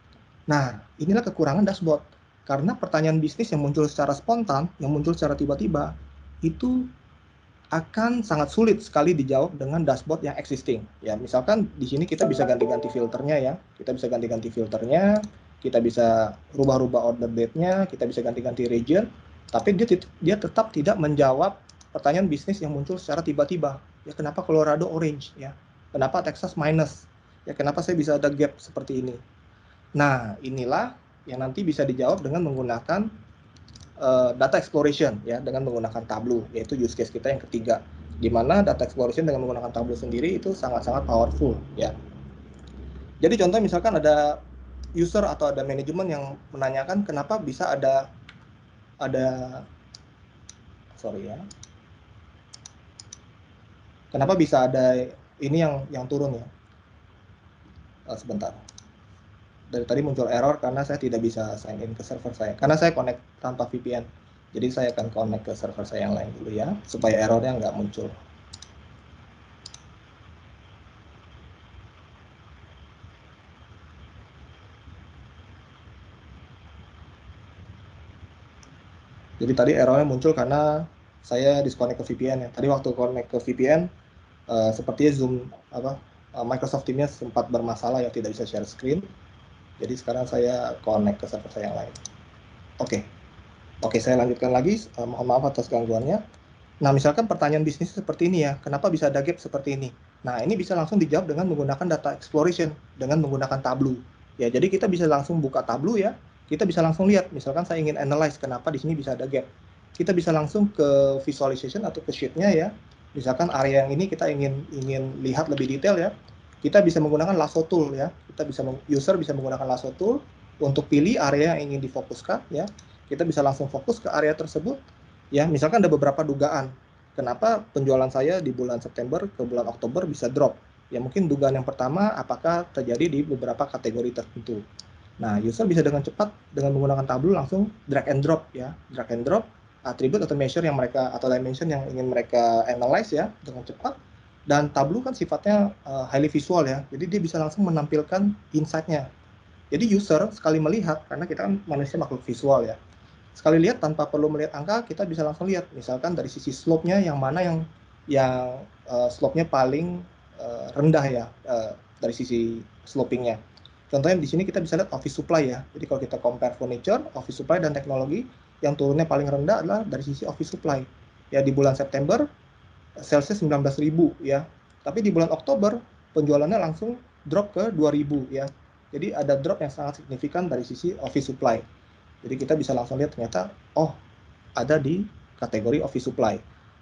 Nah, inilah kekurangan dashboard. Karena pertanyaan bisnis yang muncul secara spontan, yang muncul secara tiba-tiba, itu akan sangat sulit sekali dijawab dengan dashboard yang existing. Ya, misalkan di sini kita bisa ganti-ganti filternya ya. Kita bisa ganti-ganti filternya, kita bisa rubah-rubah order date-nya, kita bisa ganti-ganti region, tapi dia tetap tidak menjawab pertanyaan bisnis yang muncul secara tiba-tiba. Ya, kenapa Colorado orange ya? Kenapa Texas minus? Ya, kenapa saya bisa ada gap seperti ini? Nah, inilah yang nanti bisa dijawab dengan menggunakan data exploration ya, dengan menggunakan Tableau, yaitu use case kita yang ketiga, di mana data exploration dengan menggunakan Tableau sendiri itu sangat-sangat powerful ya. Jadi contoh misalkan ada user atau ada manajemen yang menanyakan kenapa bisa ada sorry ya, kenapa bisa ada ini yang turun ya. Sebentar. Dari tadi muncul error karena saya tidak bisa sign in ke server saya. Karena saya connect tanpa VPN. Jadi saya akan connect ke server saya yang lain dulu ya, supaya errornya nggak muncul. Jadi tadi errornya muncul karena saya disconnect ke VPN ya. Tadi waktu connect ke VPN, sepertinya Zoom Microsoft Teams-nya sempat bermasalah ya, tidak bisa share screen. Jadi sekarang saya connect ke server saya yang lain. Oke, saya lanjutkan lagi. Mohon maaf atas gangguannya. Nah, misalkan pertanyaan bisnis seperti ini ya, kenapa bisa ada gap seperti ini? Nah, ini bisa langsung dijawab dengan menggunakan data exploration, dengan menggunakan Tableau. Ya, jadi kita bisa langsung buka Tableau ya, kita bisa langsung lihat, misalkan saya ingin analyze kenapa di sini bisa ada gap. Kita bisa langsung ke visualization atau ke sheet-nya ya. Misalkan area yang ini kita ingin lihat lebih detail ya. Kita bisa menggunakan lasso tool ya. User bisa menggunakan lasso tool untuk pilih area yang ingin difokuskan ya. Kita bisa langsung fokus ke area tersebut ya. Misalkan ada beberapa dugaan kenapa penjualan saya di bulan September ke bulan Oktober bisa drop. Ya mungkin dugaan yang pertama apakah terjadi di beberapa kategori tertentu. Nah, user bisa dengan cepat dengan menggunakan Tableau langsung drag and drop ya. Drag and drop atribut atau measure yang mereka atau dimension yang ingin mereka analyze ya dengan cepat. Dan Tableau kan sifatnya highly visual ya. Jadi dia bisa langsung menampilkan insight-nya. Jadi user sekali melihat, karena kita kan manusia makhluk visual ya, sekali lihat tanpa perlu melihat angka, kita bisa langsung lihat, misalkan dari sisi slope-nya yang mana yang slope-nya paling rendah ya, dari sisi sloping-nya. Contohnya di sini kita bisa lihat office supply ya. Jadi kalau kita compare furniture, office supply dan teknologi, yang turunnya paling rendah adalah dari sisi office supply. Ya di bulan September salesnya 19.000 ya. Tapi di bulan Oktober penjualannya langsung drop ke 2.000 ya. Jadi ada drop yang sangat signifikan dari sisi office supply. Jadi kita bisa langsung lihat ternyata, oh ada di kategori office supply.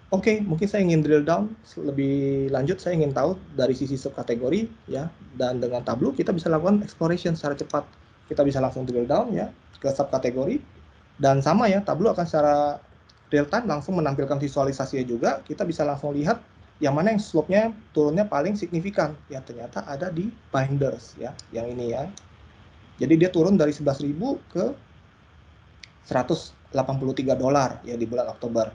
Oke, mungkin saya ingin drill down lebih lanjut, saya ingin tahu dari sisi subkategori ya. Dan dengan Tableau kita bisa lakukan exploration secara cepat. Kita bisa langsung drill down ya ke subkategori. Dan sama ya, Tableau akan secara real time langsung menampilkan visualisasinya juga. Kita bisa langsung lihat yang mana yang slope-nya turunnya paling signifikan. Ya ternyata ada di binders ya, yang ini ya. Jadi dia turun dari 11.000 ke $183 ya di bulan Oktober.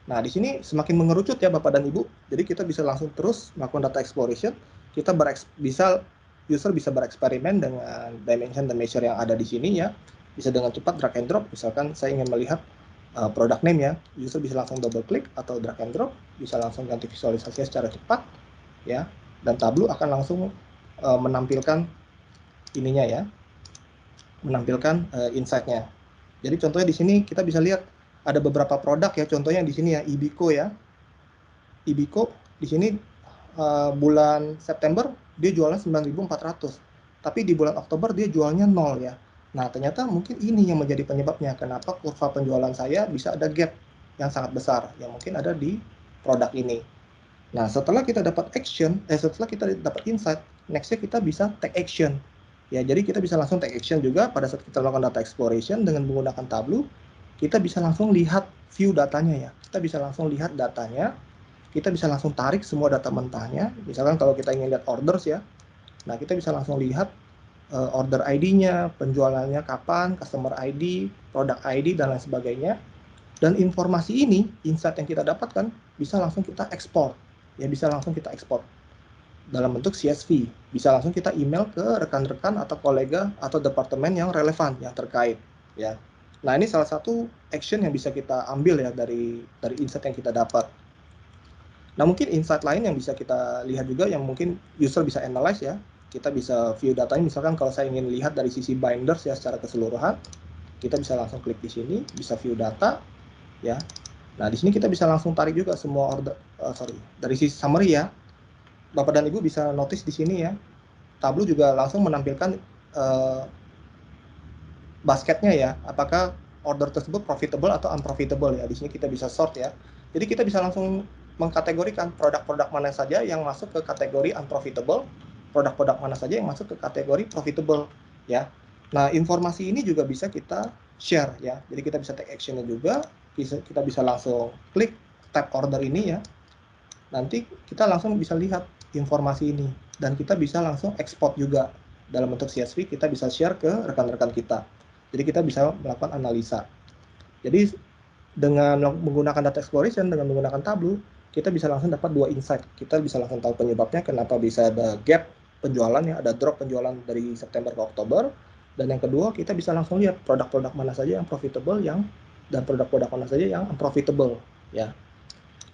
Nah, di sini semakin mengerucut ya Bapak dan Ibu. Jadi kita bisa langsung terus melakukan data exploration. Kita user bisa bereksperimen dengan dimension dan measure yang ada di sini ya. Bisa dengan cepat drag and drop. Misalkan saya ingin melihat product name ya, user bisa langsung double klik atau drag and drop, bisa langsung ganti visualisasinya secara cepat ya, dan Tableau akan langsung menampilkan ininya ya, menampilkan insight-nya. Jadi contohnya di sini kita bisa lihat ada beberapa produk ya, contohnya di sini ya Ibico ya. Ibico di sini bulan September dia jualnya 9.400, tapi di bulan Oktober dia jualnya 0 ya. Nah, ternyata mungkin ini yang menjadi penyebabnya kenapa kurva penjualan saya bisa ada gap yang sangat besar, yang mungkin ada di produk ini. Nah, setelah kita dapat setelah kita dapat insight, next-nya kita bisa take action. Ya, jadi kita bisa langsung take action juga pada saat kita melakukan data exploration dengan menggunakan Tableau. Kita bisa langsung lihat view datanya ya. Kita bisa langsung lihat datanya. Kita bisa langsung tarik semua data mentahnya. Misalkan kalau kita ingin lihat orders ya. Nah, kita bisa langsung lihat order ID-nya, penjualannya kapan, customer ID, product ID, dan lain sebagainya. Dan informasi ini, insight yang kita dapatkan, bisa langsung kita ekspor. Ya, bisa langsung kita ekspor dalam bentuk CSV. Bisa langsung kita email ke rekan-rekan atau kolega atau departemen yang relevan, yang terkait. Ya. Nah, ini salah satu action yang bisa kita ambil ya dari insight yang kita dapat. Nah, mungkin insight lain yang bisa kita lihat juga, yang mungkin user bisa analyze ya. Kita bisa view datanya, misalkan kalau saya ingin lihat dari sisi binders ya secara keseluruhan, kita bisa langsung klik di sini, bisa view data ya. Nah, di sini kita bisa langsung tarik juga semua order, dari sisi summary ya. Bapak dan Ibu bisa notice di sini ya. Tableau juga langsung menampilkan basketnya ya, apakah order tersebut profitable atau unprofitable ya. Di sini kita bisa sort ya. Jadi kita bisa langsung mengkategorikan produk-produk mana saja yang masuk ke kategori unprofitable, produk-produk mana saja yang masuk ke kategori profitable ya. Nah, informasi ini juga bisa kita share ya. Jadi kita bisa take action-nya juga, kita bisa langsung klik tab order ini ya. Nanti kita langsung bisa lihat informasi ini dan kita bisa langsung export juga dalam bentuk CSV, kita bisa share ke rekan-rekan kita. Jadi kita bisa melakukan analisa. Jadi dengan menggunakan data exploration, dengan menggunakan Tableau, kita bisa langsung dapat dua insight. Kita bisa langsung tahu penyebabnya kenapa bisa ada gap penjualan ya, ada drop penjualan dari September ke Oktober. Dan yang kedua, kita bisa langsung lihat produk-produk mana saja yang profitable dan produk-produk mana saja yang unprofitable ya.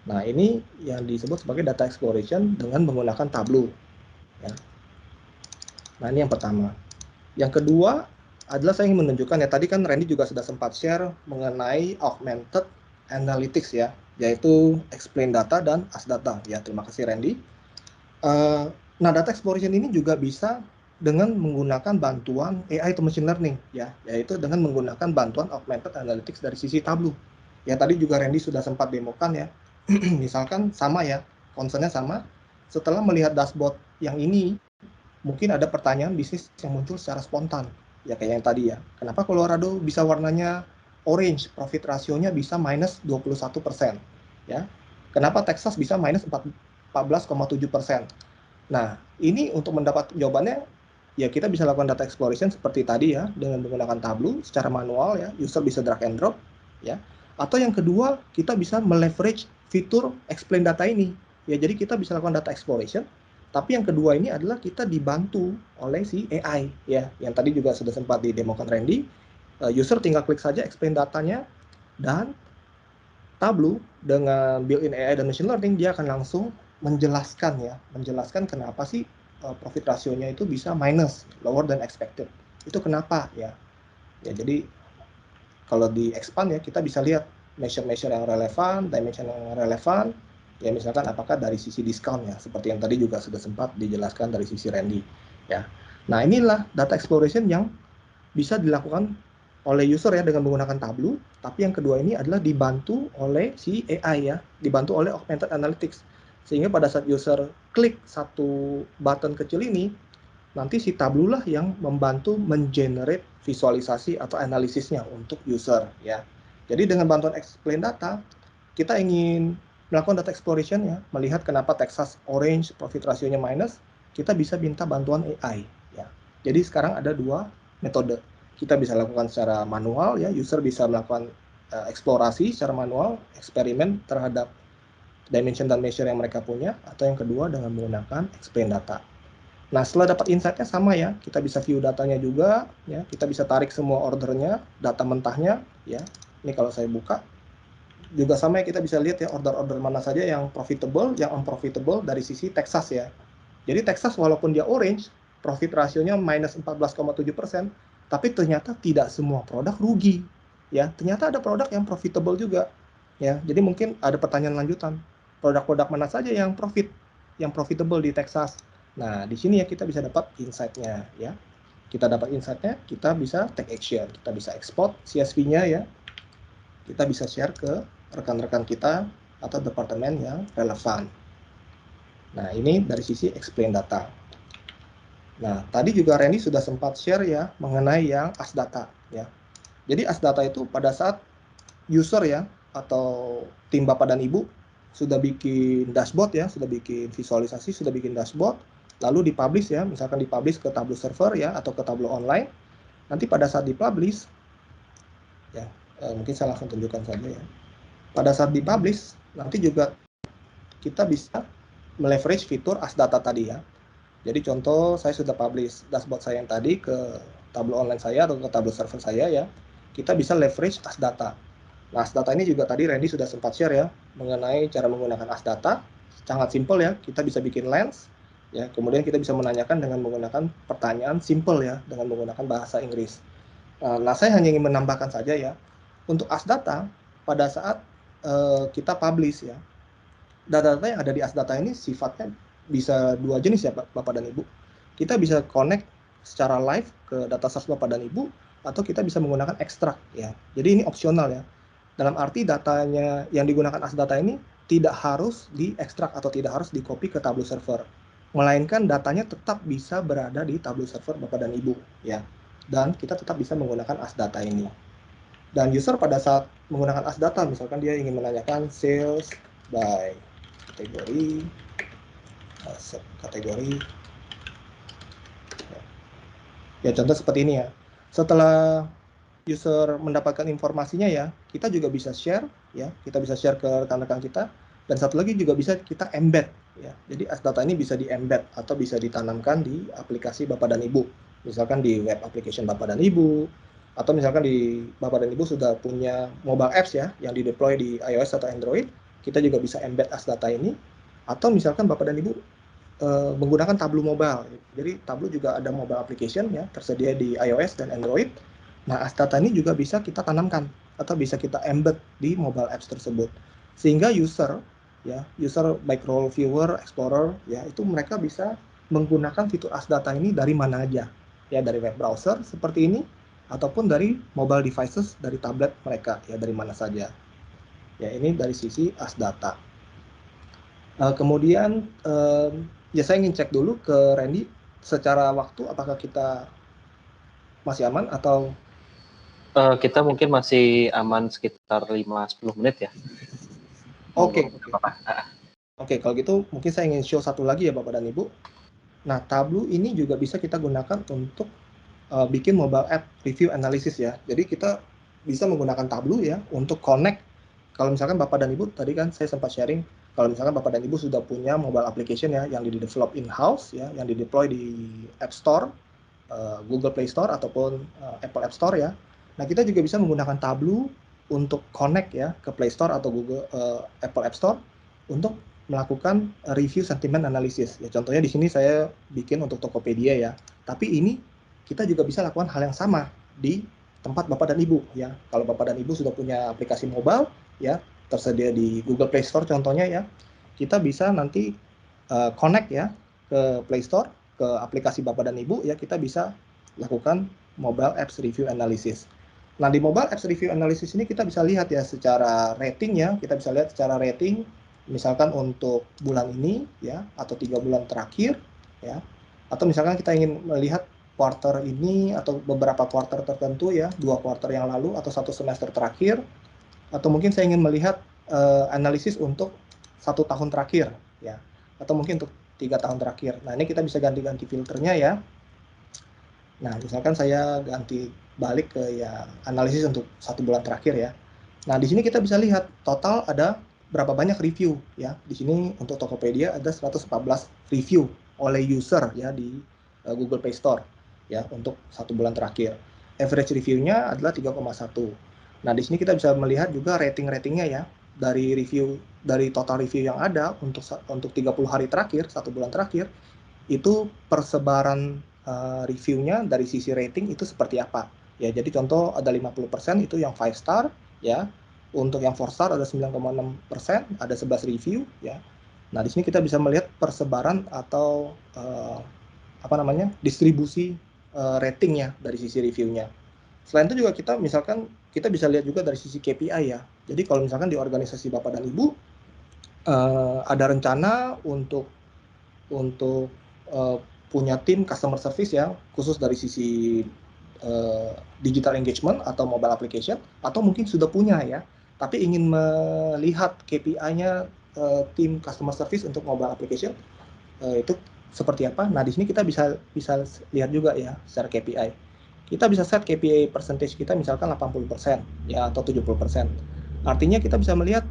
Nah, ini yang disebut sebagai data exploration dengan menggunakan Tableau ya. Nah, ini yang pertama. Yang kedua adalah saya ingin menunjukkan ya, tadi kan Randy juga sudah sempat share mengenai augmented analytics ya, yaitu explain data dan ask data ya. Terima kasih Randy. Nah, data exploration ini juga bisa dengan menggunakan bantuan AI atau machine learning ya, yaitu dengan menggunakan bantuan augmented analytics dari sisi Tableau. Ya, tadi juga Randy sudah sempat demokan ya. Misalkan sama ya, concern-nya sama. Setelah melihat dashboard yang ini, mungkin ada pertanyaan bisnis yang muncul secara spontan. ya kayak yang tadi ya. Kenapa Colorado bisa warnanya orange, profit rasionya bisa minus 21%, ya. Kenapa Texas bisa minus 14,7%. Nah, ini untuk mendapat jawabannya, ya kita bisa lakukan data exploration seperti tadi ya, dengan menggunakan Tableau secara manual ya, user bisa drag and drop, ya. Atau yang kedua, kita bisa meleverage fitur explain data ini. Ya, jadi kita bisa lakukan data exploration, tapi yang kedua ini adalah kita dibantu oleh si AI, ya, yang tadi juga sudah sempat didemokan Randy. User tinggal klik saja explain datanya, dan Tableau dengan built-in AI dan machine learning, dia akan langsung menjelaskan ya, menjelaskan kenapa sih profit rasionya itu bisa minus, lower than expected. Itu kenapa ya? Ya jadi kalau di expand ya kita bisa lihat measure-measure yang relevan, dimension yang relevan. Ya misalkan apakah dari sisi diskon ya, seperti yang tadi juga sudah sempat dijelaskan dari sisi Randy ya. Nah inilah data exploration yang bisa dilakukan oleh user ya dengan menggunakan Tableau, tapi yang kedua ini adalah dibantu oleh si AI ya, dibantu oleh augmented analytics. Sehingga pada saat user klik satu button kecil ini, nanti si Tableau lah yang membantu mengenerate visualisasi atau analisisnya untuk user ya. Jadi dengan bantuan explain data, kita ingin melakukan data exploration ya, melihat kenapa Texas orange profit rasionya minus, kita bisa minta bantuan AI ya. Jadi sekarang ada dua metode. Kita bisa lakukan secara manual ya, user bisa melakukan eksplorasi secara manual, eksperimen terhadap dimension dan measure yang mereka punya, atau yang kedua dengan menggunakan explain data. Nah, setelah dapat insight-nya sama ya, kita bisa view datanya juga ya, kita bisa tarik semua ordernya, data mentahnya ya. Ini kalau saya buka juga sama ya, kita bisa lihat ya order-order mana saja yang profitable, yang unprofitable dari sisi Texas ya. Jadi Texas walaupun dia orange, profit rasionya minus 14,7%, tapi ternyata tidak semua produk rugi ya, ternyata ada produk yang profitable juga ya. Jadi mungkin ada pertanyaan lanjutan, produk-produk mana saja yang profitable di Texas. Nah di sini ya kita bisa dapat insight-nya ya, kita dapat insight-nya, kita bisa take action, kita bisa export CSV-nya ya, kita bisa share ke rekan-rekan kita atau departemen yang relevan. Nah ini dari sisi explain data. Nah, tadi juga Randy sudah sempat share ya mengenai yang as data ya. Jadi as data itu pada saat user ya atau tim Bapak dan Ibu sudah bikin dashboard ya, sudah bikin visualisasi, sudah bikin dashboard, lalu dipublish ya, misalkan dipublish ke Tableau server ya atau ke Tableau online. Nanti pada saat dipublish ya, mungkin saya langsung tunjukkan saja ya. Pada saat dipublish nanti juga kita bisa meleverage fitur as data tadi ya. Jadi contoh saya sudah publish dashboard saya yang tadi ke Tableau online saya atau ke Tableau server saya ya. Kita bisa leverage as data. Nah, as data ini juga tadi Randy sudah sempat share ya mengenai cara menggunakan as data. Sangat simple ya. Kita bisa bikin lens ya. Kemudian kita bisa menanyakan dengan menggunakan pertanyaan simple ya dengan menggunakan bahasa Inggris. Nah, saya hanya ingin menambahkan saja ya. Untuk as data pada saat kita publish ya. Data-data yang ada di as data ini sifatnya bisa dua jenis ya Bapak dan Ibu. Kita bisa connect secara live ke data source Bapak dan Ibu, atau kita bisa menggunakan extract ya. Jadi ini opsional ya. Dalam arti datanya yang digunakan as data ini tidak harus diekstrak atau tidak harus di-copy ke Tableau server. Melainkan datanya tetap bisa berada di Tableau server Bapak dan Ibu ya. Dan kita tetap bisa menggunakan as data ini. Dan user pada saat menggunakan as data, misalkan dia ingin menanyakan sales by kategori ya, contoh seperti ini ya. Setelah user mendapatkan informasinya ya, kita juga bisa share ya, kita bisa share ke rekan-rekan kita, dan satu lagi juga bisa kita embed ya. Jadi as data ini bisa di embed atau bisa ditanamkan di aplikasi Bapak dan Ibu, misalkan di web application Bapak dan Ibu, atau misalkan di Bapak dan Ibu sudah punya mobile apps ya yang di deploy di iOS atau Android, kita juga bisa embed as data ini. Atau misalkan Bapak dan Ibu menggunakan Tableau Mobile. Jadi Tableau juga ada mobile application ya, tersedia di iOS dan Android. Nah, as data ini juga bisa kita tanamkan atau bisa kita embed di mobile apps tersebut. Sehingga user ya, user baik role viewer, explorer ya, itu mereka bisa menggunakan fitur as data ini dari mana aja. Ya, dari web browser seperti ini ataupun dari mobile devices, dari tablet mereka ya, dari mana saja. Ya, ini dari sisi as data. Kemudian ya saya ingin cek dulu ke Randy secara waktu apakah kita masih aman atau Kita mungkin masih aman sekitar 5-10 menit ya. Oke. Nggak apa-apa. Oke, kalau gitu mungkin saya ingin show satu lagi ya Bapak dan Ibu. Nah, Tableau ini juga bisa kita gunakan untuk bikin mobile app review analysis ya. Jadi kita bisa menggunakan Tableau ya untuk connect. Kalau misalkan Bapak dan Ibu tadi kan saya sempat sharing, kalau misalkan Bapak dan Ibu sudah punya mobile application ya yang di-develop in-house ya, yang di-deploy di App Store, Google Play Store ataupun Apple App Store ya. Nah, kita juga bisa menggunakan Tableau untuk connect ya ke Play Store atau Google Apple App Store untuk melakukan review sentiment analysis. Ya, contohnya di sini saya bikin untuk Tokopedia ya. Tapi ini kita juga bisa lakukan hal yang sama di tempat Bapak dan Ibu ya. Kalau Bapak dan Ibu sudah punya aplikasi mobile ya, tersedia di Google Play Store contohnya ya, kita bisa nanti connect ya ke Play Store, ke aplikasi Bapak dan Ibu ya, kita bisa lakukan mobile apps review analysis. Nah, di mobile apps review analysis ini kita bisa lihat ya secara rating ya, kita bisa lihat secara rating misalkan untuk bulan ini ya, atau 3 bulan terakhir ya, atau misalkan kita ingin melihat quarter ini atau beberapa quarter tertentu ya, 2 quarter yang lalu atau 1 semester terakhir, atau mungkin saya ingin melihat analisis untuk 1 tahun terakhir ya, atau mungkin untuk 3 tahun terakhir. Nah, ini kita bisa ganti-ganti filternya ya. Nah, misalkan saya ganti balik ke ya analisis untuk 1 bulan terakhir ya. Nah, di sini kita bisa lihat total ada berapa banyak review ya. Di sini untuk Tokopedia ada 114 review oleh user ya di Google Play Store ya untuk 1 bulan terakhir. Average review-nya adalah 3,1. Nah, di sini kita bisa melihat juga rating-ratingnya ya. Dari review, dari total review yang ada untuk 30 hari terakhir, 1 bulan terakhir, itu persebaran reviewnya dari sisi rating itu seperti apa. Ya, jadi contoh ada 50% itu yang 5 star ya. Untuk yang 4 star ada 9,6%, ada 11 review ya. Nah, di sini kita bisa melihat persebaran atau distribusi ratingnya dari sisi reviewnya. Selain itu juga kita misalkan kita bisa lihat juga dari sisi KPI ya. Jadi kalau misalkan di organisasi Bapak dan Ibu ada rencana untuk punya tim customer service ya, khusus dari sisi digital engagement atau mobile application, atau mungkin sudah punya ya, tapi ingin melihat KPI-nya tim customer service untuk mobile application itu seperti apa. Nah, di sini kita bisa lihat juga ya secara KPI. Kita bisa set KPI percentage kita misalkan 80% ya atau 70%. Artinya kita bisa melihat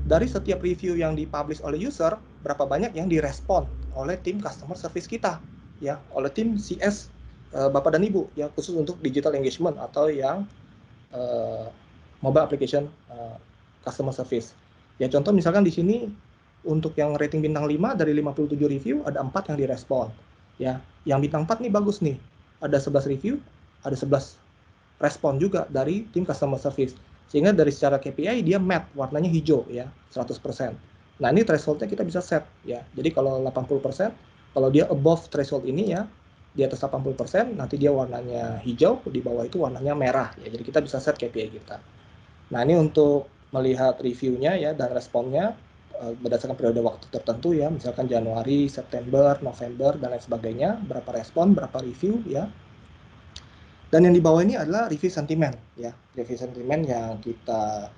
dari setiap review yang dipublish oleh user, berapa banyak yang direspon oleh tim customer service kita ya, oleh tim CS Bapak dan Ibu ya, khusus untuk digital engagement atau yang mobile application customer service. Ya, contoh misalkan di sini untuk yang rating bintang 5 dari 57 review ada 4 yang direspon. Ya, yang bintang 4 nih bagus nih. Ada 11 review, ada 11 respon juga dari tim customer service. Sehingga dari secara KPI dia matte, warnanya hijau ya, 100%. Nah, ini thresholdnya kita bisa set ya. Jadi kalau 80%, kalau dia above threshold ini ya, di atas 80%, nanti dia warnanya hijau, di bawah itu warnanya merah ya. Jadi kita bisa set KPI kita. Nah, ini untuk melihat reviewnya ya dan responnya berdasarkan periode waktu tertentu ya, misalkan Januari, September, November, dan lain sebagainya, berapa respon, berapa review ya. Dan yang di bawah ini adalah review sentiment ya, review sentiment yang kita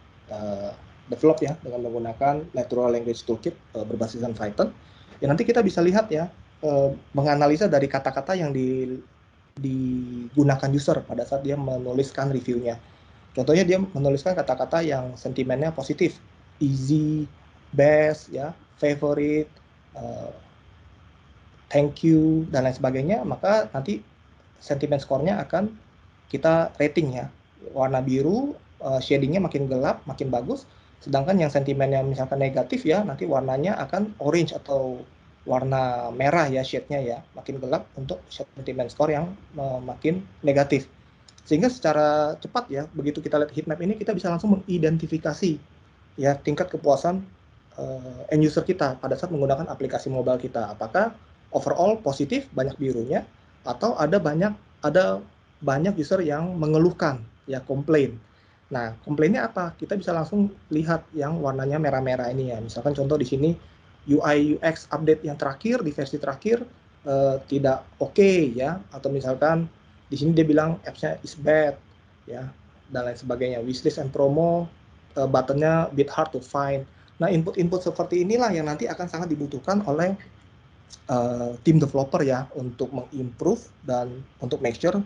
develop ya dengan menggunakan Natural Language Toolkit berbasiskan Python. Ya, nanti kita bisa lihat ya, menganalisa dari kata-kata yang digunakan user pada saat dia menuliskan reviewnya. Contohnya dia menuliskan kata-kata yang sentimennya positif, easy, best, ya, favorite, thank you, dan lain sebagainya, maka nanti sentiment score-nya akan kita rating ya. Warna biru, shading-nya makin gelap, makin bagus, sedangkan yang sentimennya misalkan negatif ya, nanti warnanya akan orange atau warna merah ya, shade-nya ya, makin gelap untuk sentiment score yang makin negatif. Sehingga secara cepat ya, begitu kita lihat heat map ini, kita bisa langsung mengidentifikasi ya tingkat kepuasan end user kita pada saat menggunakan aplikasi mobile kita. Apakah overall positif, banyak birunya, atau ada banyak user yang mengeluhkan ya, komplain. Nah, komplainnya apa? Kita bisa langsung lihat yang warnanya merah-merah ini ya. Misalkan contoh di sini UI UX update yang terakhir di versi terakhir tidak oke ya, atau misalkan di sini dia bilang apps-nya is bad, ya, dan lain sebagainya. Wishlist and promo, buttonnya bit hard to find. Nah, input-input seperti inilah yang nanti akan sangat dibutuhkan oleh tim developer ya untuk mengimprove dan untuk make sure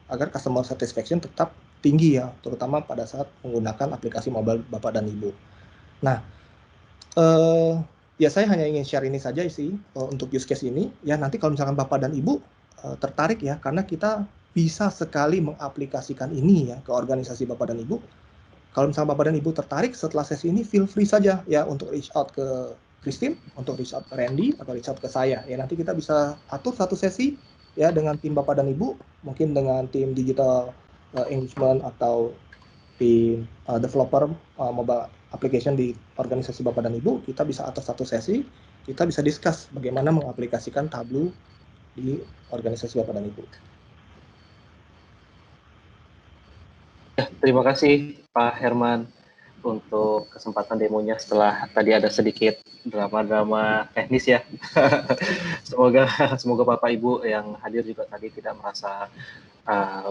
agar customer satisfaction tetap tinggi ya, terutama pada saat menggunakan aplikasi mobile Bapak dan Ibu. Nah, ya saya hanya ingin share ini saja sih untuk use case ini. Ya nanti kalau misalkan Bapak dan Ibu tertarik ya, karena kita bisa sekali mengaplikasikan ini ya ke organisasi Bapak dan Ibu. Kalau misalnya Bapak dan Ibu tertarik setelah sesi ini, feel free saja ya untuk reach out ke Christine, untuk reach out ke Randy, atau reach out ke saya. Ya nanti kita bisa atur satu sesi ya dengan tim Bapak dan Ibu, mungkin dengan tim digital engagement atau tim developer mobile application di organisasi Bapak dan Ibu. Kita bisa atur satu sesi, kita bisa discuss bagaimana mengaplikasikan Tableau di organisasi Bapak dan Ibu. Ya, terima kasih Pak Herman untuk kesempatan demonya setelah tadi ada sedikit drama-drama teknis ya. Semoga Bapak Ibu yang hadir juga tadi tidak merasa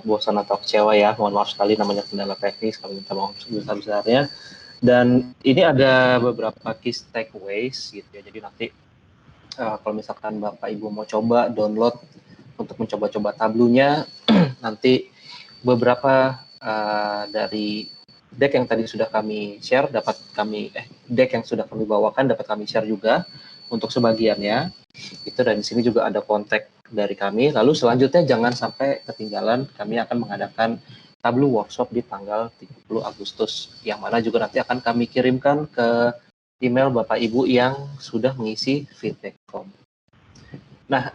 bosan atau kecewa ya. Mohon maaf sekali, namanya kendala teknis, kami minta maaf sebesar-besarnya. Dan ini ada beberapa key takeaways gitu ya. Jadi nanti kalau misalkan Bapak Ibu mau coba download untuk mencoba-coba Tableau-nya, nanti beberapa dari deck yang tadi sudah kami share deck yang sudah kami bawakan dapat kami share juga untuk sebagiannya itu, dan di sini juga ada kontak dari kami. Lalu selanjutnya jangan sampai ketinggalan, kami akan mengadakan Tableau workshop di tanggal 30 Agustus yang mana juga nanti akan kami kirimkan ke email Bapak Ibu yang sudah mengisi feedback form. Nah,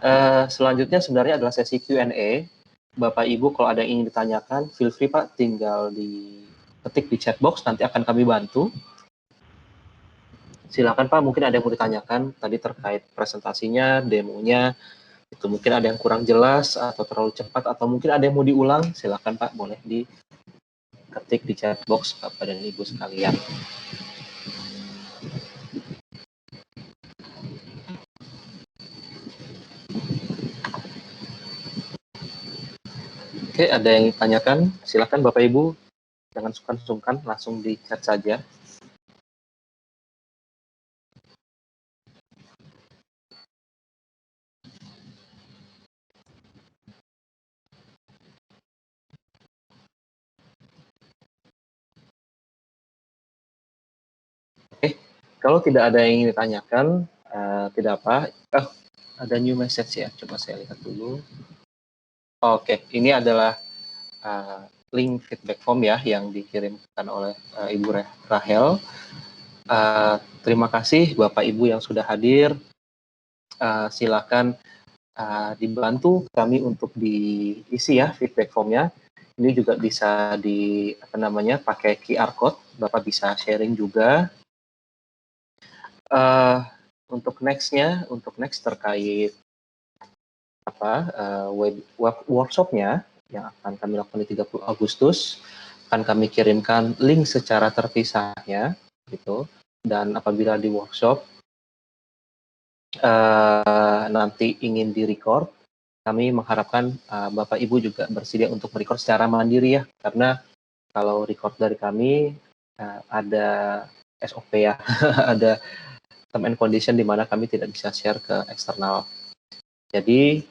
selanjutnya sebenarnya adalah sesi Q&A. Bapak Ibu kalau ada yang ingin ditanyakan, feel free Pak, tinggal diketik di chat box, nanti akan kami bantu. Silakan Pak, mungkin ada yang mau ditanyakan tadi terkait presentasinya, demonya, itu mungkin ada yang kurang jelas atau terlalu cepat, atau mungkin ada yang mau diulang, silakan Pak, boleh diketik di chat box Bapak dan Ibu sekalian. Oke, ada yang ditanyakan? Silakan Bapak Ibu, jangan sungkan-sungkan, langsung di chat saja. Oke, kalau tidak ada yang ingin ditanyakan, tidak apa. Ada new message ya, coba saya lihat dulu. Oke, ini adalah link feedback form ya yang dikirimkan oleh Ibu Rahel. Terima kasih Bapak Ibu yang sudah hadir. Silakan dibantu kami untuk diisi ya feedback formnya. Ini juga bisa pakai QR code. Bapak bisa sharing juga. Untuk next terkait workshopnya yang akan kami lakukan di 30 Agustus, akan kami kirimkan link secara terpisahnya gitu. Dan apabila di workshop nanti ingin di-record, kami mengharapkan Bapak Ibu juga bersedia untuk merecord secara mandiri ya, karena kalau record dari kami ada SOP ya, ada term and condition di mana kami tidak bisa share ke eksternal. Jadi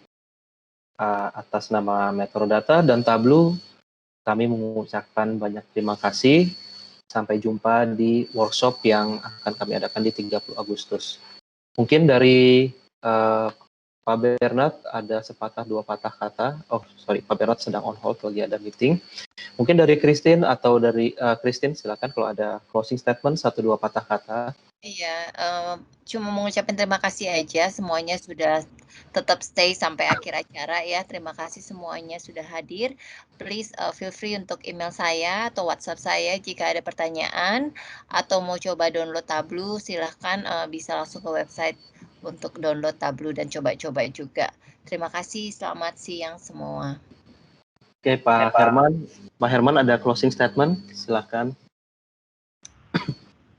atas nama Metrodata dan Tableau, kami mengucapkan banyak terima kasih. Sampai jumpa di workshop yang akan kami adakan di 30 Agustus. Mungkin dari Pak Bernard ada sepatah dua patah kata. Pak Bernard sedang on hold lagi ada meeting. Mungkin dari Christine atau dari Christine, silakan kalau ada closing statement 1-2 patah kata. Iya, cuma mengucapkan terima kasih aja semuanya sudah tetap stay sampai akhir acara ya. Terima kasih semuanya sudah hadir. Please feel free untuk email saya atau WhatsApp saya jika ada pertanyaan atau mau coba download Tableau, silahkan bisa langsung ke website untuk download Tableau dan coba-coba juga. Terima kasih, selamat siang semua. Oke, Pak Herman ada closing statement, silakan.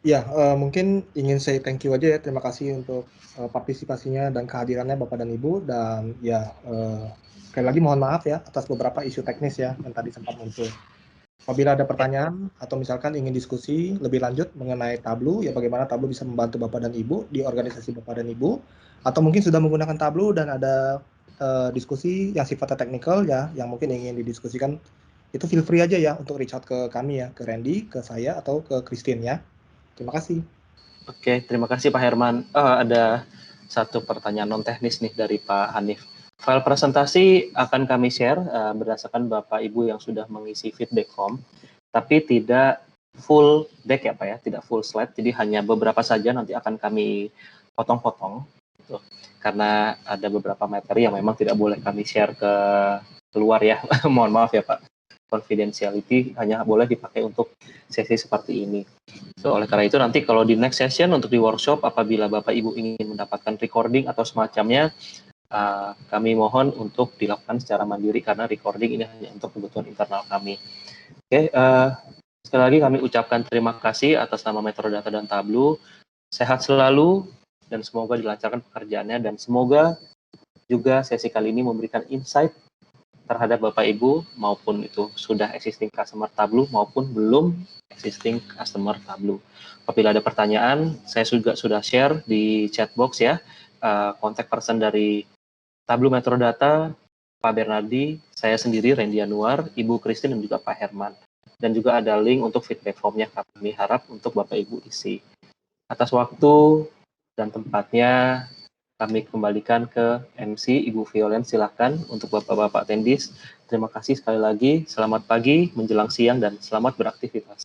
Ya, mungkin ingin say thank you aja ya, terima kasih untuk partisipasinya dan kehadirannya Bapak dan Ibu, dan ya sekali lagi mohon maaf ya atas beberapa isu teknis ya yang tadi sempat muncul. Apabila ada pertanyaan atau misalkan ingin diskusi lebih lanjut mengenai Tableau, ya bagaimana Tableau bisa membantu Bapak dan Ibu di organisasi Bapak dan Ibu, atau mungkin sudah menggunakan Tableau dan ada diskusi yang sifatnya teknikal ya, yang mungkin ingin didiskusikan, itu feel free aja ya untuk reach out ke kami ya, ke Randy, ke saya, atau ke Christine ya. Terima kasih. Oke, terima kasih Pak Herman. Ada satu pertanyaan non teknis nih dari Pak Hanif. File presentasi akan kami share berdasarkan Bapak Ibu yang sudah mengisi feedback form, tapi tidak full deck ya Pak ya, tidak full slide, jadi hanya beberapa saja nanti akan kami potong-potong, gitu. Karena ada beberapa materi yang memang tidak boleh kami share ke keluar ya, mohon maaf ya Pak. Confidentiality hanya boleh dipakai untuk sesi seperti ini. So, oleh karena itu nanti kalau di next session untuk di workshop, apabila Bapak Ibu ingin mendapatkan recording atau semacamnya, kami mohon untuk dilakukan secara mandiri karena recording ini hanya untuk kebutuhan internal kami. Oke, sekali lagi kami ucapkan terima kasih atas nama Metrodata dan Tableau. Sehat selalu dan semoga dilancarkan pekerjaannya dan semoga juga sesi kali ini memberikan insight terhadap Bapak Ibu maupun itu sudah existing customer Tableau maupun belum existing customer Tableau. Apabila ada pertanyaan, saya juga sudah share di chat box ya, kontak person dari Tableau Metrodata, Pak Bernardi, saya sendiri Randy Anwar, Ibu Christine dan juga Pak Herman. Dan juga ada link untuk feedback formnya kami harap untuk Bapak Ibu isi. Atas waktu dan tempatnya, kami kembalikan ke MC Ibu Violen, silakan untuk Bapak-Bapak attendees. Terima kasih sekali lagi, selamat pagi, menjelang siang, dan selamat beraktivitas.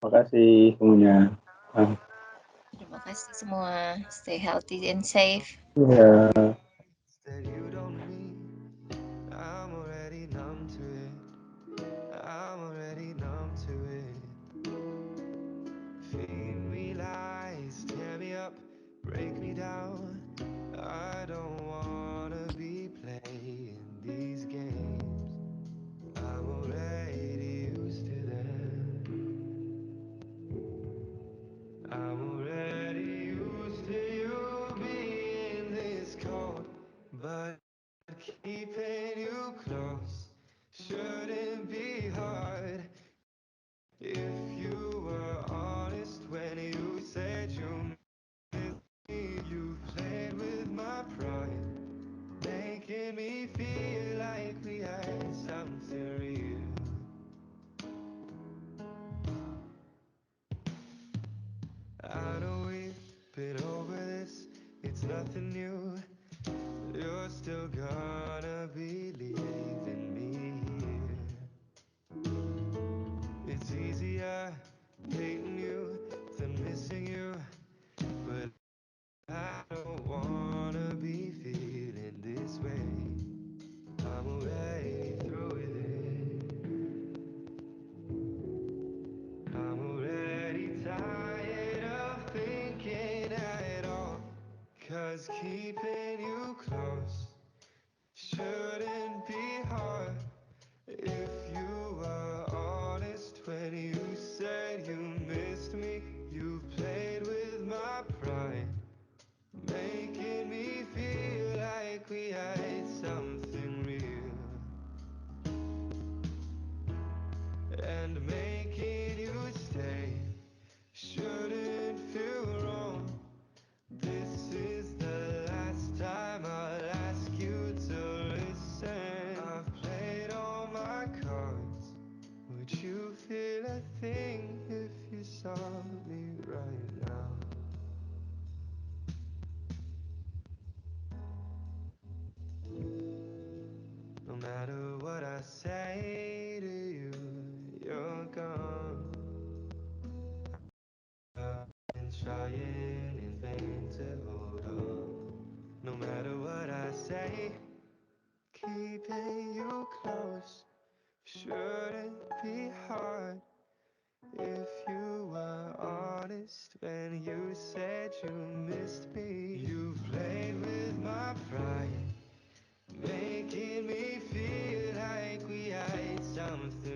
Terima kasih semuanya. Terima kasih semua. Stay healthy and safe. Ya. That you don't need, I'm already numb to it. I'm already numb to it. Feed me lies, tear me up, break me down. I don't wanna be playing these games. I'm already used to them. I'm already used to you being this cold, but keeping you close shouldn't be hard. If you were honest when you said you missed me, you played with my pride, making me feel like we had something real. I know we've been over this, it's nothing new. You're still gonna believe in me here. It's easier hating you than missing you, but I don't wanna be feeling this way. I'm already through with it. I'm already tired of thinking at all, 'cause keeping you close shouldn't be hard. If you were honest when you said you missed me, you played with my pride, making me feel like we had something real. And making you stay shouldn't feel wrong. This is the last time I'll ask you to listen. I've played all my cards. Would you feel a thing if you saw me right now? No matter what I say to you, you're gone. I've been trying in vain to hold on. No matter what I say, keeping you close shouldn't be hard. If you were honest when you said you missed me, you played with my pride, making me feel like we had something